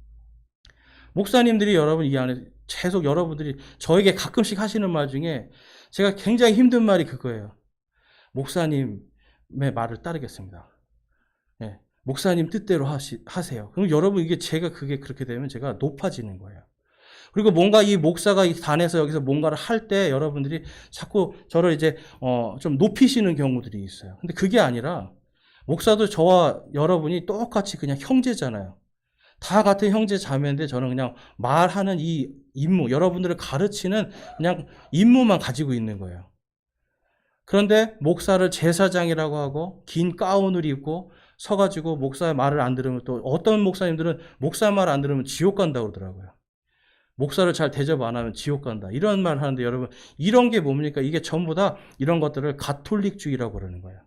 목사님들이 여러분 이 안에 계속 여러분들이 저에게 가끔씩 하시는 말 중에 제가 굉장히 힘든 말이 그거예요. 목사님의 말을 따르겠습니다. 네, 목사님 뜻대로 하세요. 그럼 여러분 그게 그렇게 되면 제가 높아지는 거예요. 그리고 뭔가 이 목사가 이 단에서 여기서 뭔가를 할 때 여러분들이 자꾸 저를 이제 좀 높이시는 경우들이 있어요. 근데 그게 아니라 목사도 저와 여러분이 똑같이 그냥 형제잖아요. 다 같은 형제 자매인데 저는 그냥 말하는 이 임무, 여러분들을 가르치는 그냥 임무만 가지고 있는 거예요. 그런데 목사를 제사장이라고 하고 긴 가운을 입고 서가지고 목사의 말을 안 들으면, 또 어떤 목사님들은 목사 말 안 들으면 지옥 간다고 그러더라고요. 목사를 잘 대접 안 하면 지옥 간다, 이런 말 하는데, 여러분 이런 게 뭡니까? 이게 전부 다 이런 것들을 가톨릭주의라고 그러는 거예요.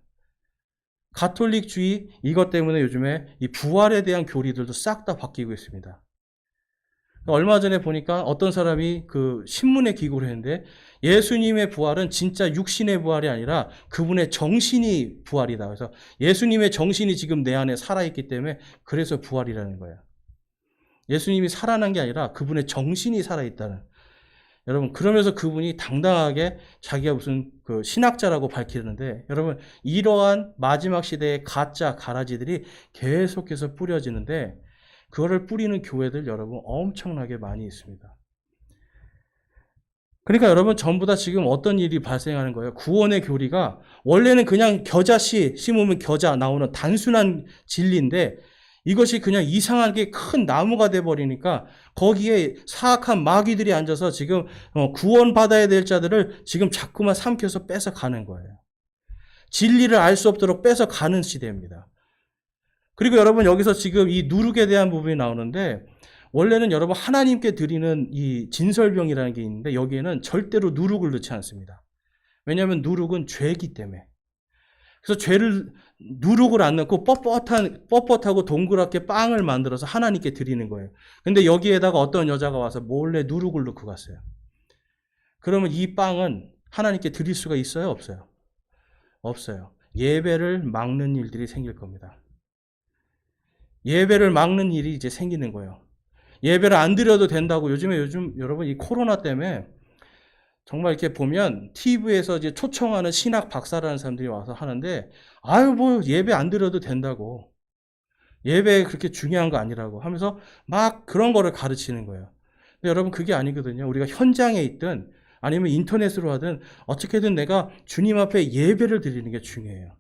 가톨릭주의, 이것 때문에 요즘에 이 부활에 대한 교리들도 싹 다 바뀌고 있습니다. 얼마 전에 보니까 어떤 사람이 그 신문에 기고를 했는데, 예수님의 부활은 진짜 육신의 부활이 아니라 그분의 정신이 부활이다. 그래서 예수님의 정신이 지금 내 안에 살아있기 때문에 그래서 부활이라는 거예요. 예수님이 살아난 게 아니라 그분의 정신이 살아있다는. 여러분, 그러면서 그분이 당당하게 자기가 무슨 그 신학자라고 밝히는데, 여러분 이러한 마지막 시대의 가짜 가라지들이 계속해서 뿌려지는데, 그거를 뿌리는 교회들 여러분 엄청나게 많이 있습니다. 그러니까 여러분 전부 다 지금 어떤 일이 발생하는 거예요? 구원의 교리가 원래는 그냥 겨자씨 심으면 겨자 나오는 단순한 진리인데, 이것이 그냥 이상하게 큰 나무가 돼버리니까 거기에 사악한 마귀들이 앉아서 지금 구원받아야 될 자들을 지금 자꾸만 삼켜서 뺏어가는 거예요. 진리를 알 수 없도록 뺏어가는 시대입니다. 그리고 여러분 여기서 지금 이 누룩에 대한 부분이 나오는데, 원래는 여러분 하나님께 드리는 이 진설병이라는 게 있는데, 여기에는 절대로 누룩을 넣지 않습니다. 왜냐하면 누룩은 죄이기 때문에. 그래서 누룩을 안 넣고 뻣뻣하고 동그랗게 빵을 만들어서 하나님께 드리는 거예요. 근데 여기에다가 어떤 여자가 와서 몰래 누룩을 넣고 갔어요. 그러면 이 빵은 하나님께 드릴 수가 있어요? 없어요? 없어요. 예배를 막는 일들이 생길 겁니다. 예배를 막는 일이 이제 생기는 거예요. 예배를 안 드려도 된다고. 요즘 여러분 이 코로나 때문에 정말 이렇게 보면 TV에서 이제 초청하는 신학 박사라는 사람들이 와서 하는데, 아유 뭐 예배 안 드려도 된다고, 예배 그렇게 중요한 거 아니라고 하면서 막 그런 거를 가르치는 거예요. 근데 여러분 그게 아니거든요. 우리가 현장에 있든 아니면 인터넷으로 하든 어떻게든 내가 주님 앞에 예배를 드리는 게 중요해요.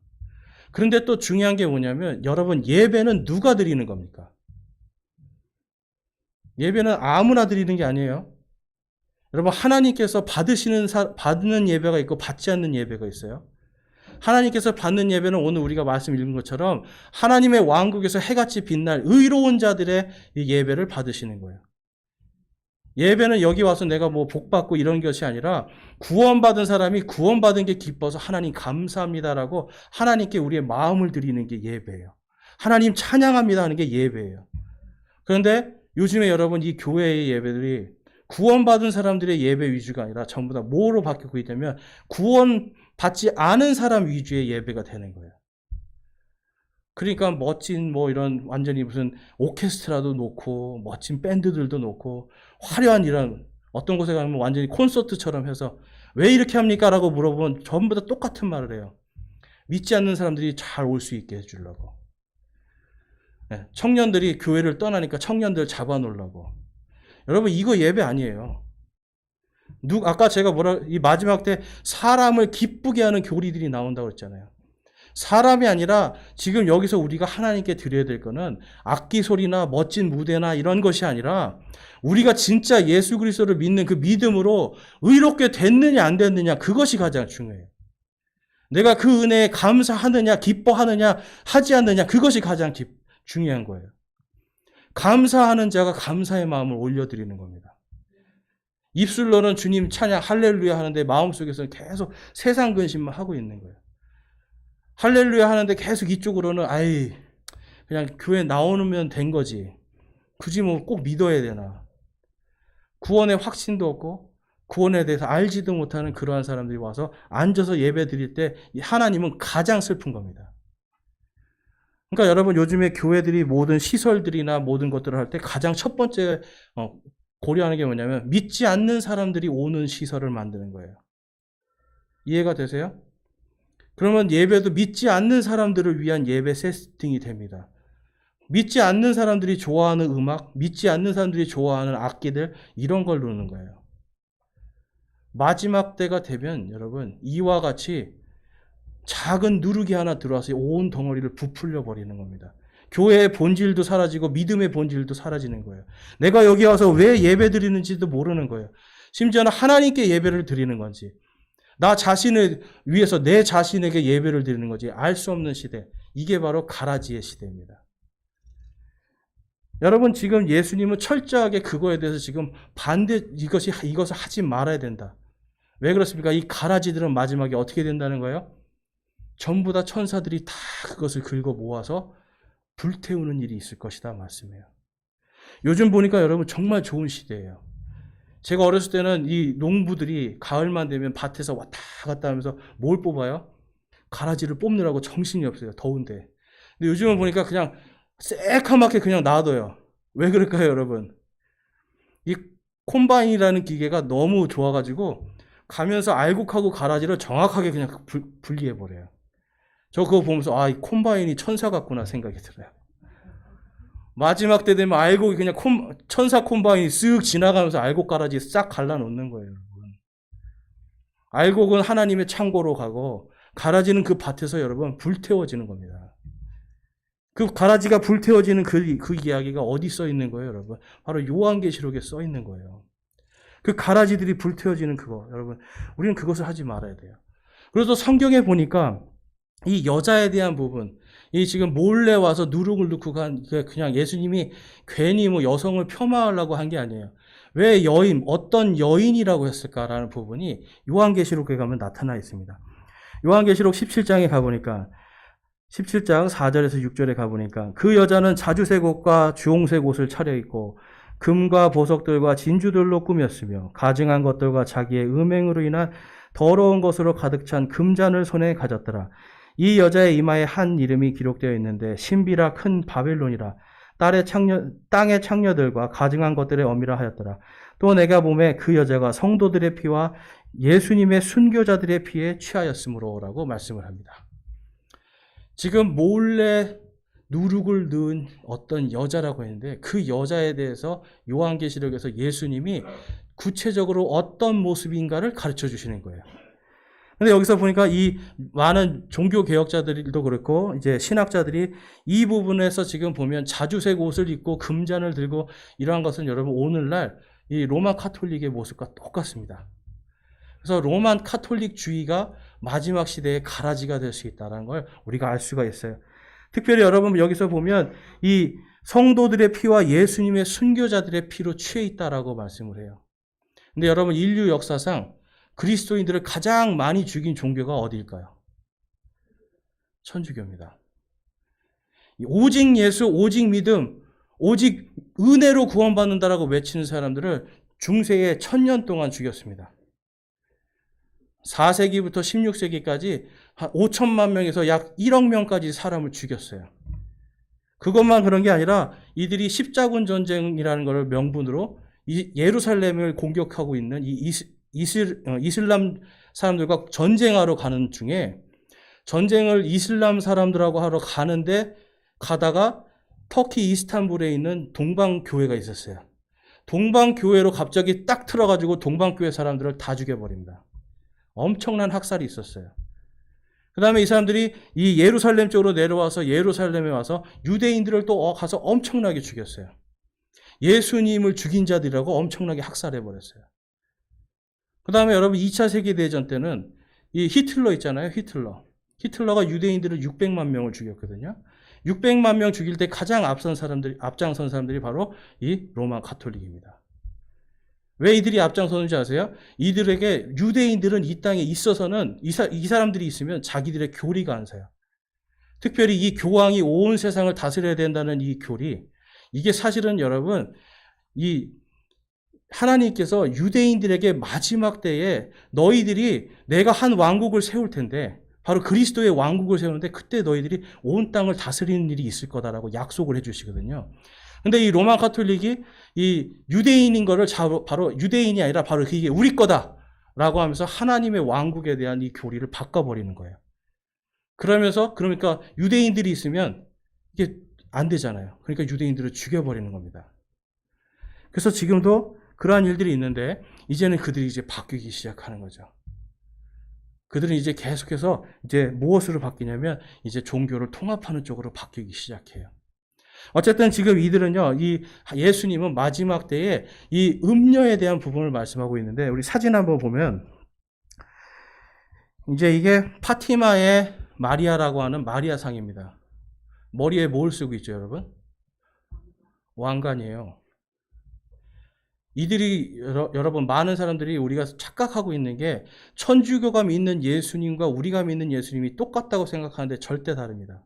그런데 또 중요한 게 뭐냐면, 여러분 예배는 누가 드리는 겁니까? 예배는 아무나 드리는 게 아니에요. 여러분 하나님께서 받는 예배가 있고 받지 않는 예배가 있어요. 하나님께서 받는 예배는 오늘 우리가 말씀 읽은 것처럼 하나님의 왕국에서 해같이 빛날 의로운 자들의 예배를 받으시는 거예요. 예배는 여기 와서 내가 뭐 복받고 이런 것이 아니라, 구원받은 사람이 구원받은 게 기뻐서 하나님 감사합니다라고 하나님께 우리의 마음을 드리는 게 예배예요. 하나님 찬양합니다 하는 게 예배예요. 그런데 요즘에 여러분 이 교회의 예배들이 구원받은 사람들의 예배 위주가 아니라 전부 다 뭐로 바뀌고 있다면, 구원받지 않은 사람 위주의 예배가 되는 거예요. 그러니까 멋진 뭐 이런 완전히 무슨 오케스트라도 놓고 멋진 밴드들도 놓고 화려한 이런, 어떤 곳에 가면 완전히 콘서트처럼 해서 왜 이렇게 합니까? 라고 물어보면 전부 다 똑같은 말을 해요. 믿지 않는 사람들이 잘 올 수 있게 해주려고. 청년들이 교회를 떠나니까 청년들 잡아놓으려고. 여러분 이거 예배 아니에요. 아까 제가 이 마지막 때 사람을 기쁘게 하는 교리들이 나온다고 했잖아요. 사람이 아니라 지금 여기서 우리가 하나님께 드려야 될 거는 악기 소리나 멋진 무대나 이런 것이 아니라, 우리가 진짜 예수 그리스도를 믿는 그 믿음으로 의롭게 됐느냐 안 됐느냐, 그것이 가장 중요해요. 내가 그 은혜에 감사하느냐 기뻐하느냐 하지 않느냐, 그것이 가장 중요한 거예요. 감사하는 자가 감사의 마음을 올려드리는 겁니다. 입술로는 주님 찬양 할렐루야 하는데 마음속에서는 계속 세상 근심만 하고 있는 거예요. 할렐루야 하는데 계속 이쪽으로는 그냥 교회 나오면 된 거지, 굳이 뭐 꼭 믿어야 되나. 구원의 확신도 없고 구원에 대해서 알지도 못하는 그러한 사람들이 와서 앉아서 예배 드릴 때 하나님은 가장 슬픈 겁니다. 그러니까 여러분 요즘에 교회들이 모든 시설들이나 모든 것들을 할 때 가장 첫 번째 고려하는 게 뭐냐면, 믿지 않는 사람들이 오는 시설을 만드는 거예요. 이해가 되세요? 그러면 예배도 믿지 않는 사람들을 위한 예배 세팅이 됩니다. 믿지 않는 사람들이 좋아하는 음악, 믿지 않는 사람들이 좋아하는 악기들, 이런 걸 놓는 거예요. 마지막 때가 되면 여러분 이와 같이 작은 누룩이 하나 들어와서 온 덩어리를 부풀려 버리는 겁니다. 교회의 본질도 사라지고 믿음의 본질도 사라지는 거예요. 내가 여기 와서 왜 예배 드리는지도 모르는 거예요. 심지어는 하나님께 예배를 드리는 건지, 나 자신을 위해서 내 자신에게 예배를 드리는 건지 알 수 없는 시대. 이게 바로 가라지의 시대입니다. 여러분, 지금 예수님은 철저하게 그거에 대해서 지금 이것을 하지 말아야 된다. 왜 그렇습니까? 이 가라지들은 마지막에 어떻게 된다는 거예요? 전부 다 천사들이 다 그것을 긁어 모아서 불태우는 일이 있을 것이다 말씀이에요. 요즘 보니까 여러분 정말 좋은 시대예요. 제가 어렸을 때는 이 농부들이 가을만 되면 밭에서 왔다 갔다 하면서 뭘 뽑아요? 가라지를 뽑느라고 정신이 없어요. 더운데. 근데 요즘은 보니까 그냥 새카맣게 그냥 놔둬요. 왜 그럴까요, 여러분? 이 콤바인이라는 기계가 너무 좋아가지고 가면서 알곡하고 가라지를 정확하게 그냥 분리해버려요. 저 그거 보면서 이 콤바인이 천사 같구나 생각이 들어요. 마지막 때 되면 알곡이 그냥 천사 콤바인이 쓱 지나가면서 알곡 가라지 싹 갈라놓는 거예요, 여러분. 알곡은 하나님의 창고로 가고 가라지는 그 밭에서 여러분 불태워지는 겁니다. 그 가라지가 불태워지는 그 이야기가 어디 써 있는 거예요, 여러분? 바로 요한계시록에 써 있는 거예요. 그 가라지들이 불태워지는 그거, 여러분, 우리는 그것을 하지 말아야 돼요. 그래서 성경에 보니까 이 여자에 대한 부분, 이 지금 몰래 와서 누룩을 넣고 그냥 예수님이 괜히 뭐 여성을 폄하하려고 한 게 아니에요. 왜 어떤 여인이라고 했을까라는 부분이 요한계시록에 가면 나타나 있습니다. 요한계시록 17장에 가보니까 17장 4절에서 6절에 가보니까 그 여자는 자주색 옷과 주홍색 옷을 차려입고 금과 보석들과 진주들로 꾸몄으며 가증한 것들과 자기의 음행으로 인한 더러운 것으로 가득 찬 금잔을 손에 가졌더라. 이 여자의 이마에 한 이름이 기록되어 있는데 신비라 큰 바벨론이라 땅의 창녀들과 가증한 것들의 어미라 하였더라. 또 내가 보매 그 여자가 성도들의 피와 예수님의 순교자들의 피에 취하였으므로라고 말씀을 합니다. 지금 몰래 누룩을 넣은 어떤 여자라고 했는데 그 여자에 대해서 요한계시록에서 예수님이 구체적으로 어떤 모습인가를 가르쳐 주시는 거예요. 근데 여기서 보니까 이 많은 종교 개혁자들도 그렇고 이제 신학자들이 이 부분에서 지금 보면 자주색 옷을 입고 금잔을 들고 이러한 것은 여러분 오늘날 이 로마 카톨릭의 모습과 똑같습니다. 그래서 로만 카톨릭주의가 마지막 시대의 가라지가 될 수 있다는 걸 우리가 알 수가 있어요. 특별히 여러분 여기서 보면 이 성도들의 피와 예수님의 순교자들의 피로 취해 있다라고 말씀을 해요. 근데 여러분 인류 역사상 그리스도인들을 가장 많이 죽인 종교가 어디일까요? 천주교입니다. 오직 예수, 오직 믿음, 오직 은혜로 구원받는다라고 외치는 사람들을 중세에 1000년 동안 죽였습니다. 4세기부터 16세기까지 한 5천만 명에서 약 1억 명까지 사람을 죽였어요. 그것만 그런 게 아니라 이들이 십자군 전쟁이라는 것을 명분으로 예루살렘을 공격하고 있는 이 이슬람 사람들과 전쟁하러 가는 중에 전쟁을 이슬람 사람들하고 하러 가다가 터키 이스탄불에 있는 동방교회가 있었어요. 동방교회로 갑자기 딱 틀어가지고 동방교회 사람들을 다 죽여버립니다. 엄청난 학살이 있었어요. 그 다음에 이 사람들이 이 예루살렘 쪽으로 내려와서 예루살렘에 와서 유대인들을 또 가서 엄청나게 죽였어요. 예수님을 죽인 자들이라고 엄청나게 학살해버렸어요. 그 다음에 여러분 2차 세계대전 때는 이 히틀러 있잖아요. 히틀러가 유대인들을 600만 명을 죽였거든요. 600만 명 죽일 때 가장 앞장선 사람들이 바로 이 로마 가톨릭입니다. 왜 이들이 앞장서는지 아세요? 이들에게 유대인들은 이 땅에 있어서는 이 사람들이 있으면 자기들의 교리가 안 서요. 특별히 이 교황이 온 세상을 다스려야 된다는 이 교리, 이게 사실은 여러분 이 하나님께서 유대인들에게 마지막 때에 너희들이 내가 한 왕국을 세울 텐데 바로 그리스도의 왕국을 세우는데 그때 너희들이 온 땅을 다스리는 일이 있을 거다라고 약속을 해주시거든요. 근데 이 로마 카톨릭이 이 유대인인 거를 바로 유대인이 아니라 바로 그게 우리 거다라고 하면서 하나님의 왕국에 대한 이 교리를 바꿔버리는 거예요. 그러니까 유대인들이 있으면 이게 안 되잖아요. 그러니까 유대인들을 죽여버리는 겁니다. 그래서 지금도 그러한 일들이 있는데 이제는 그들이 이제 바뀌기 시작하는 거죠. 그들은 이제 계속해서 이제 무엇으로 바뀌냐면 이제 종교를 통합하는 쪽으로 바뀌기 시작해요. 어쨌든 지금 이들은요, 이 예수님은 마지막 때에 이 음녀에 대한 부분을 말씀하고 있는데, 우리 사진 한번 보면, 이제 이게 파티마의 마리아라고 하는 마리아상입니다. 머리에 뭘 쓰고 있죠, 여러분? 왕관이에요. 이들이 여러분 많은 사람들이 우리가 착각하고 있는 게 천주교가 믿는 예수님과 우리가 믿는 예수님이 똑같다고 생각하는데 절대 다릅니다.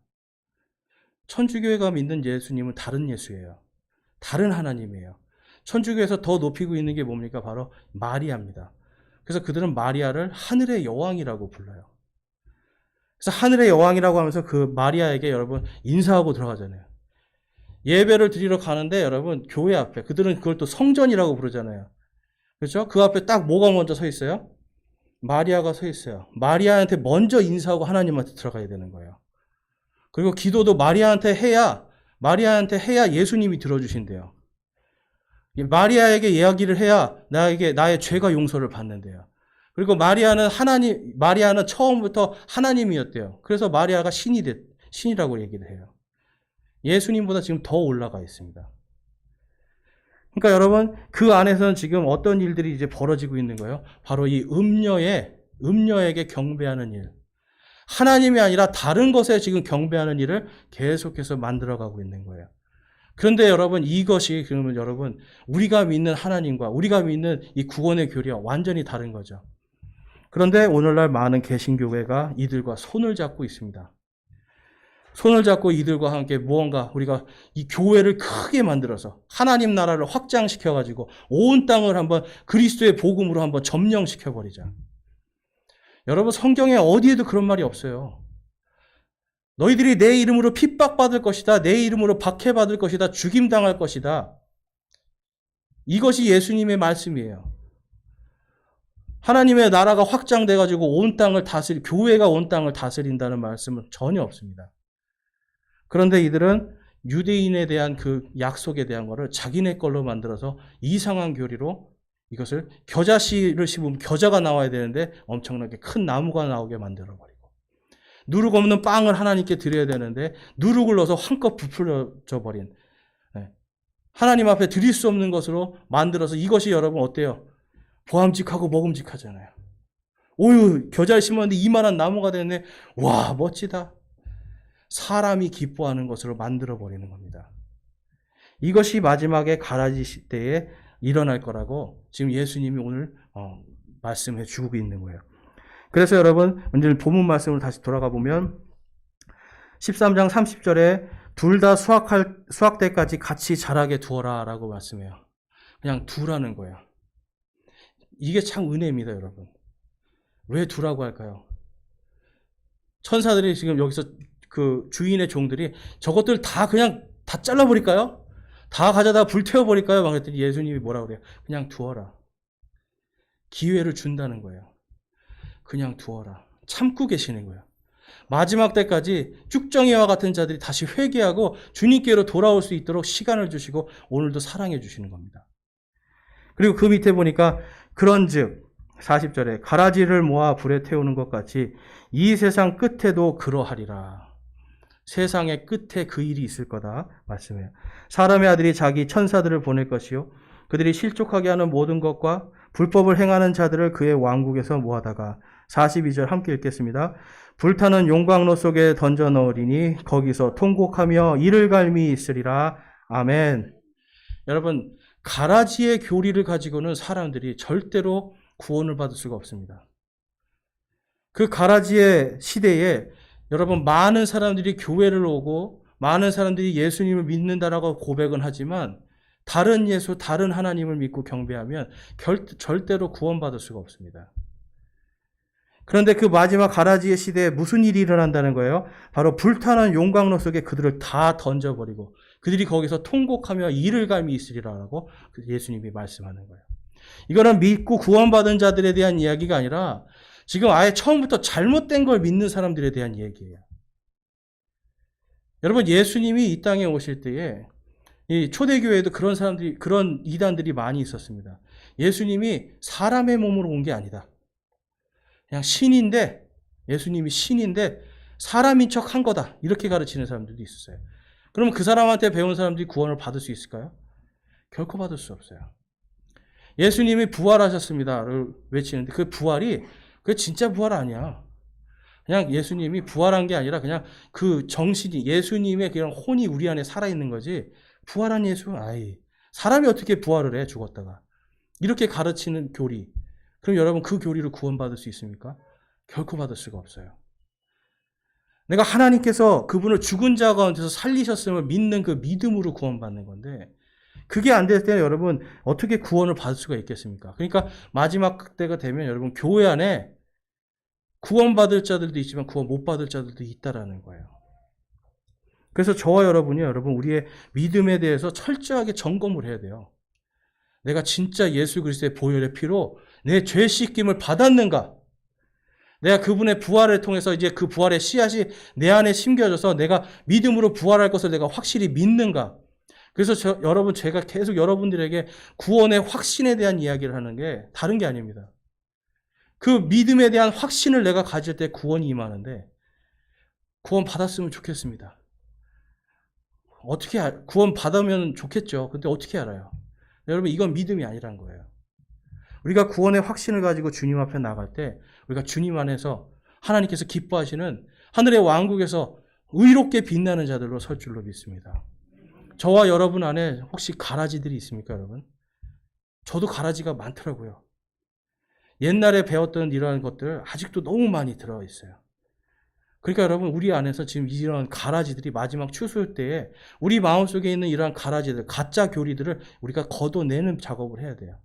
천주교가 믿는 예수님은 다른 예수예요. 다른 하나님이에요. 천주교에서 더 높이고 있는 게 뭡니까? 바로 마리아입니다. 그래서 그들은 마리아를 하늘의 여왕이라고 불러요. 그래서 하늘의 여왕이라고 하면서 그 마리아에게 여러분 인사하고 들어가잖아요. 예배를 드리러 가는데 여러분 교회 앞에 그들은 그걸 또 성전이라고 부르잖아요. 그렇죠? 그 앞에 딱 뭐가 먼저 서 있어요? 마리아가 서 있어요. 마리아한테 먼저 인사하고 하나님한테 들어가야 되는 거예요. 그리고 기도도 마리아한테 해야 예수님이 들어주신대요. 마리아에게 이야기를 해야 나의 죄가 용서를 받는데요. 그리고 마리아는 처음부터 하나님이었대요. 그래서 마리아가 신이라고 얘기를 해요. 예수님보다 지금 더 올라가 있습니다. 그러니까 여러분, 그 안에서는 지금 어떤 일들이 이제 벌어지고 있는 거예요? 바로 이 음녀에게 경배하는 일. 하나님이 아니라 다른 것에 지금 경배하는 일을 계속해서 만들어가고 있는 거예요. 그런데 여러분, 이것이 그러면 여러분, 우리가 믿는 하나님과 우리가 믿는 이 구원의 교리와 완전히 다른 거죠. 그런데 오늘날 많은 개신교회가 이들과 손을 잡고 있습니다. 손을 잡고 이들과 함께 무언가 우리가 이 교회를 크게 만들어서 하나님 나라를 확장시켜가지고 온 땅을 한번 그리스도의 복음으로 한번 점령시켜버리자. 여러분, 성경에 어디에도 그런 말이 없어요. 너희들이 내 이름으로 핍박받을 것이다. 내 이름으로 박해받을 것이다. 죽임당할 것이다. 이것이 예수님의 말씀이에요. 하나님의 나라가 확장돼가지고 교회가 온 땅을 다스린다는 말씀은 전혀 없습니다. 그런데 이들은 유대인에 대한 그 약속에 대한 것을 자기네 걸로 만들어서 이상한 교리로 이것을 겨자씨를 심으면 겨자가 나와야 되는데 엄청나게 큰 나무가 나오게 만들어버리고, 누룩 없는 빵을 하나님께 드려야 되는데 누룩을 넣어서 한껏 부풀려져 버린, 하나님 앞에 드릴 수 없는 것으로 만들어서 이것이 여러분 어때요? 보암직하고 먹음직하잖아요. 오유, 겨자를 심었는데 이만한 나무가 됐네. 와, 멋지다. 사람이 기뻐하는 것으로 만들어버리는 겁니다. 이것이 마지막에 가라지 시대에 일어날 거라고 지금 예수님이 오늘 말씀해 주고 있는 거예요. 그래서 여러분, 오늘 본문 말씀으로 다시 돌아가 보면 13장 30절에 둘 다 수확 때까지 같이 자라게 두어라 라고 말씀해요. 그냥 두라는 거예요. 이게 참 은혜입니다, 여러분. 왜 두라고 할까요? 천사들이 지금 여기서 그 주인의 종들이 저것들 다 그냥 다 잘라버릴까요? 다 가져다 불태워버릴까요? 막 그랬더니 예수님이 뭐라 그래요? 그냥 두어라. 기회를 준다는 거예요. 그냥 두어라. 참고 계시는 거예요. 마지막 때까지 쭉정이와 같은 자들이 다시 회개하고 주님께로 돌아올 수 있도록 시간을 주시고 오늘도 사랑해 주시는 겁니다. 그리고 그 밑에 보니까 그런즉 40절에 가라지를 모아 불에 태우는 것 같이 이 세상 끝에도 그러하리라. 세상의 끝에 그 일이 있을 거다 말씀해요. 사람의 아들이 자기 천사들을 보낼 것이요 그들이 실족하게 하는 모든 것과 불법을 행하는 자들을 그의 왕국에서 모아다가 42절 함께 읽겠습니다. 불타는 용광로 속에 던져 넣으리니 거기서 통곡하며 이를 갈미 있으리라. 아멘. 여러분, 가라지의 교리를 가지고는 사람들이 절대로 구원을 받을 수가 없습니다. 그 가라지의 시대에 여러분, 많은 사람들이 교회를 오고 많은 사람들이 예수님을 믿는다라고 고백은 하지만 다른 예수, 다른 하나님을 믿고 경배하면 절대로 구원받을 수가 없습니다. 그런데 그 마지막 가라지의 시대에 무슨 일이 일어난다는 거예요? 바로 불타는 용광로 속에 그들을 다 던져버리고 그들이 거기서 통곡하며 이를 갈미 있으리라고 예수님이 말씀하는 거예요. 이거는 믿고 구원받은 자들에 대한 이야기가 아니라 지금 아예 처음부터 잘못된 걸 믿는 사람들에 대한 얘기예요. 여러분, 예수님이 이 땅에 오실 때에 이 초대교회에도 그런 이단들이 많이 있었습니다. 예수님이 사람의 몸으로 온 게 아니다. 그냥 예수님이 신인데 사람인 척 한 거다. 이렇게 가르치는 사람들도 있었어요. 그럼 그 사람한테 배운 사람들이 구원을 받을 수 있을까요? 결코 받을 수 없어요. 예수님이 부활하셨습니다를 외치는데 그 부활이 그게 진짜 부활 아니야. 그냥 예수님이 부활한 게 아니라 그냥 그 정신이 예수님의 그냥 혼이 우리 안에 살아있는 거지 부활한 예수 아이 사람이 어떻게 부활을 해 죽었다가 이렇게 가르치는 교리 그럼 여러분 그 교리로 구원받을 수 있습니까? 결코 받을 수가 없어요. 내가 하나님께서 그분을 죽은 자 가운데서 살리셨음을 믿는 그 믿음으로 구원받는 건데 그게 안 될 때 여러분 어떻게 구원을 받을 수가 있겠습니까? 그러니까 마지막 때가 되면 여러분 교회 안에 구원받을 자들도 있지만 구원 못 받을 자들도 있다라는 거예요. 그래서 저와 여러분이 여러분 우리의 믿음에 대해서 철저하게 점검을 해야 돼요. 내가 진짜 예수 그리스도의 보혈의 피로 내 죄 씻김을 받았는가? 내가 그분의 부활을 통해서 이제 그 부활의 씨앗이 내 안에 심겨져서 내가 믿음으로 부활할 것을 내가 확실히 믿는가? 그래서 여러분 제가 계속 여러분들에게 구원의 확신에 대한 이야기를 하는 게 다른 게 아닙니다. 그 믿음에 대한 확신을 내가 가질 때 구원이 임하는데 구원 받았으면 좋겠습니다. 어떻게 구원 받으면 좋겠죠. 근데 어떻게 알아요? 여러분 이건 믿음이 아니란 거예요. 우리가 구원의 확신을 가지고 주님 앞에 나갈 때 우리가 주님 안에서 하나님께서 기뻐하시는 하늘의 왕국에서 의롭게 빛나는 자들로 설 줄로 믿습니다. 저와 여러분 안에 혹시 가라지들이 있습니까, 여러분? 저도 가라지가 많더라고요. 옛날에 배웠던 이러한 것들 아직도 너무 많이 들어있어요. 그러니까 여러분 우리 안에서 지금 이런 가라지들이 마지막 추수일 때에 우리 마음속에 있는 이러한 가라지들, 가짜 교리들을 우리가 걷어내는 작업을 해야 돼요.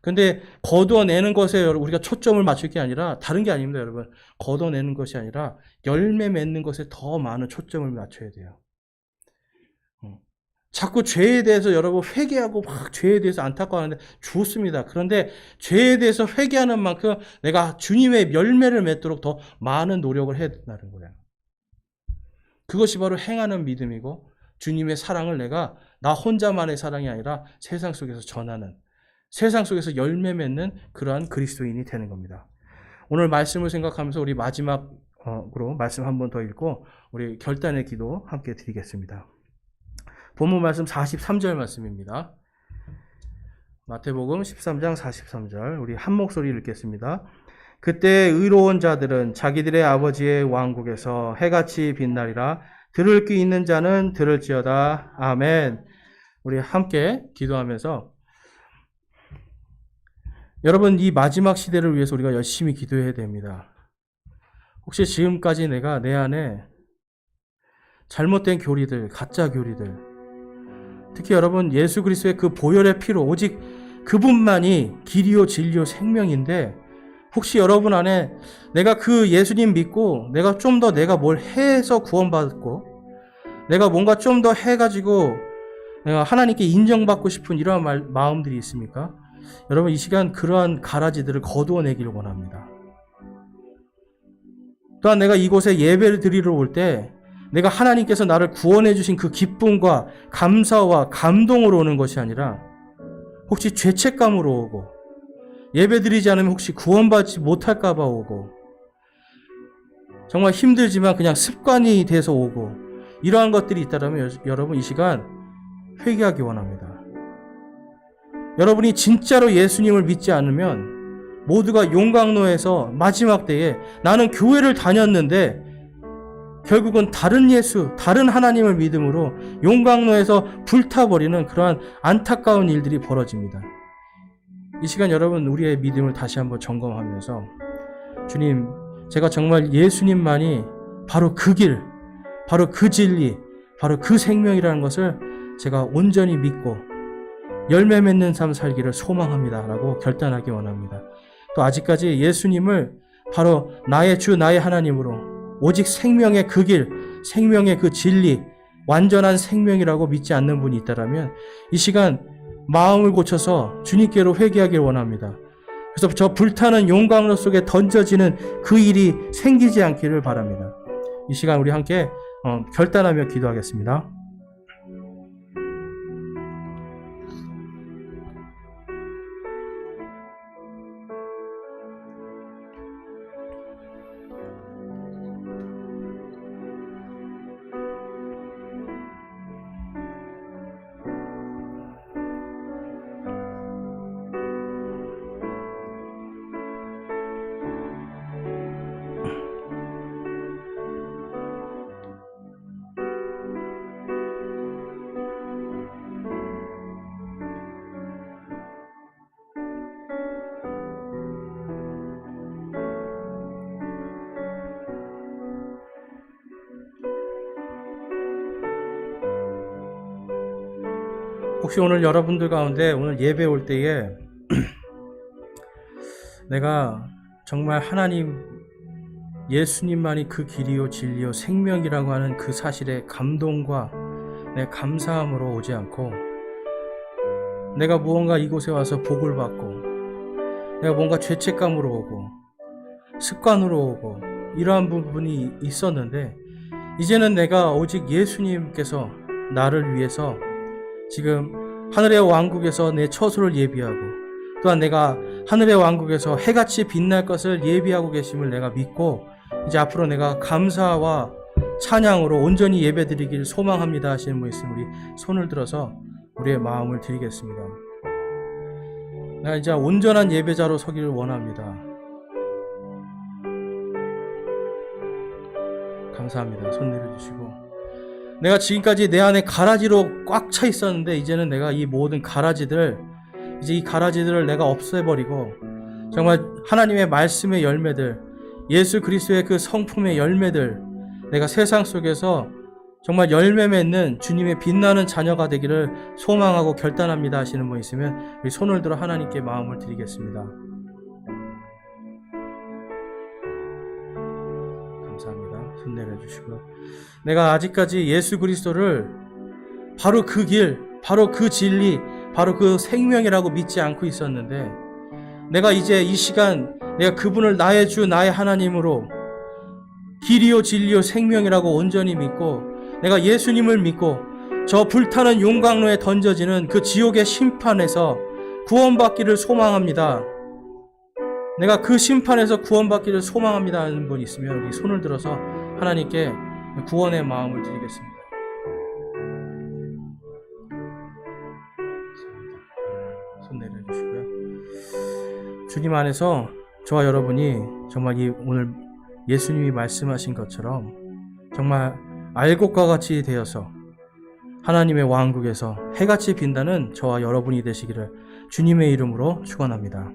근데 걷어내는 것에 우리가 초점을 맞출 게 아니라 다른 게 아닙니다, 여러분. 걷어내는 것이 아니라 열매 맺는 것에 더 많은 초점을 맞춰야 돼요. 자꾸 죄에 대해서 여러분 회개하고 막 죄에 대해서 안타까워하는데 좋습니다. 그런데 죄에 대해서 회개하는 만큼 내가 주님의 열매를 맺도록 더 많은 노력을 해야 된다는 거예요. 그것이 바로 행하는 믿음이고 주님의 사랑을 내가 나 혼자만의 사랑이 아니라 세상 속에서 전하는 세상 속에서 열매 맺는 그러한 그리스도인이 되는 겁니다. 오늘 말씀을 생각하면서 우리 마지막으로 말씀 한 번 더 읽고 우리 결단의 기도 함께 드리겠습니다. 본문 말씀 43절 말씀입니다. 마태복음 13장 43절 우리 한 목소리 읽겠습니다. 그때 의로운 자들은 자기들의 아버지의 왕국에서 해같이 빛나리라. 들을 귀 있는 자는 들을지어다. 아멘. 우리 함께 기도하면서 여러분 이 마지막 시대를 위해서 우리가 열심히 기도해야 됩니다. 혹시 지금까지 내가 내 안에 잘못된 교리들, 가짜 교리들 특히 여러분 예수 그리스도의 그 보혈의 피로 오직 그분만이 길이요 진리요 생명인데 혹시 여러분 안에 내가 그 예수님 믿고 내가 좀 더 내가 뭘 해서 구원받고 내가 뭔가 좀 더 해가지고 내가 하나님께 인정받고 싶은 이러한 마음들이 있습니까? 여러분 이 시간 그러한 가라지들을 거두어내기를 원합니다. 또한 내가 이곳에 예배를 드리러 올 때 내가 하나님께서 나를 구원해 주신 그 기쁨과 감사와 감동으로 오는 것이 아니라 혹시 죄책감으로 오고 예배드리지 않으면 혹시 구원받지 못할까 봐 오고 정말 힘들지만 그냥 습관이 돼서 오고 이러한 것들이 있다면 여러분 이 시간 회개하기 원합니다. 여러분이 진짜로 예수님을 믿지 않으면 모두가 용광로에서 마지막 때에 나는 교회를 다녔는데 결국은 다른 예수, 다른 하나님을 믿음으로 용광로에서 불타버리는 그러한 안타까운 일들이 벌어집니다. 이 시간 여러분 우리의 믿음을 다시 한번 점검하면서 주님, 제가 정말 예수님만이 바로 그 길, 바로 그 진리, 바로 그 생명이라는 것을 제가 온전히 믿고 열매 맺는 삶 살기를 소망합니다 라고 결단하기 원합니다. 또 아직까지 예수님을 바로 나의 주, 나의 하나님으로 오직 생명의 그 길, 생명의 그 진리, 완전한 생명이라고 믿지 않는 분이 있다면 이 시간 마음을 고쳐서 주님께로 회개하길 원합니다. 그래서 저 불타는 용광로 속에 던져지는 그 일이 생기지 않기를 바랍니다. 이 시간 우리 함께 결단하며 기도하겠습니다. 혹시 오늘 여러분들 가운데 오늘 예배 올 때에 내가 정말 하나님 예수님만이 그 길이요 진리요 생명이라고 하는 그 사실에 감동과 내 감사함으로 오지 않고 내가 무언가 이곳에 와서 복을 받고 내가 뭔가 죄책감으로 오고 습관으로 오고 이러한 부분이 있었는데 이제는 내가 오직 예수님께서 나를 위해서 지금 하늘의 왕국에서 내 처소를 예비하고 또한 내가 하늘의 왕국에서 해같이 빛날 것을 예비하고 계심을 내가 믿고 이제 앞으로 내가 감사와 찬양으로 온전히 예배드리길 소망합니다 하시는 분 있으면 우리 손을 들어서 우리의 마음을 드리겠습니다. 내가 이제 온전한 예배자로 서기를 원합니다. 감사합니다. 손 내려주시고 내가 지금까지 내 안에 가라지로 꽉 차 있었는데 이제는 내가 이 모든 가라지들을 내가 없애버리고 정말 하나님의 말씀의 열매들 예수 그리스도의 그 성품의 열매들 내가 세상 속에서 정말 열매 맺는 주님의 빛나는 자녀가 되기를 소망하고 결단합니다 하시는 분 있으면 우리 손을 들어 하나님께 마음을 드리겠습니다. 감사합니다. 손 내려주시고요. 내가 아직까지 예수 그리스도를 바로 그 길, 바로 그 진리, 바로 그 생명이라고 믿지 않고 있었는데 내가 이제 이 시간 내가 그분을 나의 주 나의 하나님으로 길이요 진리요 생명이라고 온전히 믿고 내가 예수님을 믿고 저 불타는 용광로에 던져지는 그 지옥의 심판에서 구원받기를 소망합니다. 내가 그 심판에서 구원받기를 소망합니다 하는 분 있으면 우리 손을 들어서 하나님께 구원의 마음을 드리겠습니다. 손 내려주시고요. 주님 안에서 저와 여러분이 정말 오늘 예수님이 말씀하신 것처럼 정말 알곡과 같이 되어서 하나님의 왕국에서 해같이 빈다는 저와 여러분이 되시기를 주님의 이름으로 축원합니다.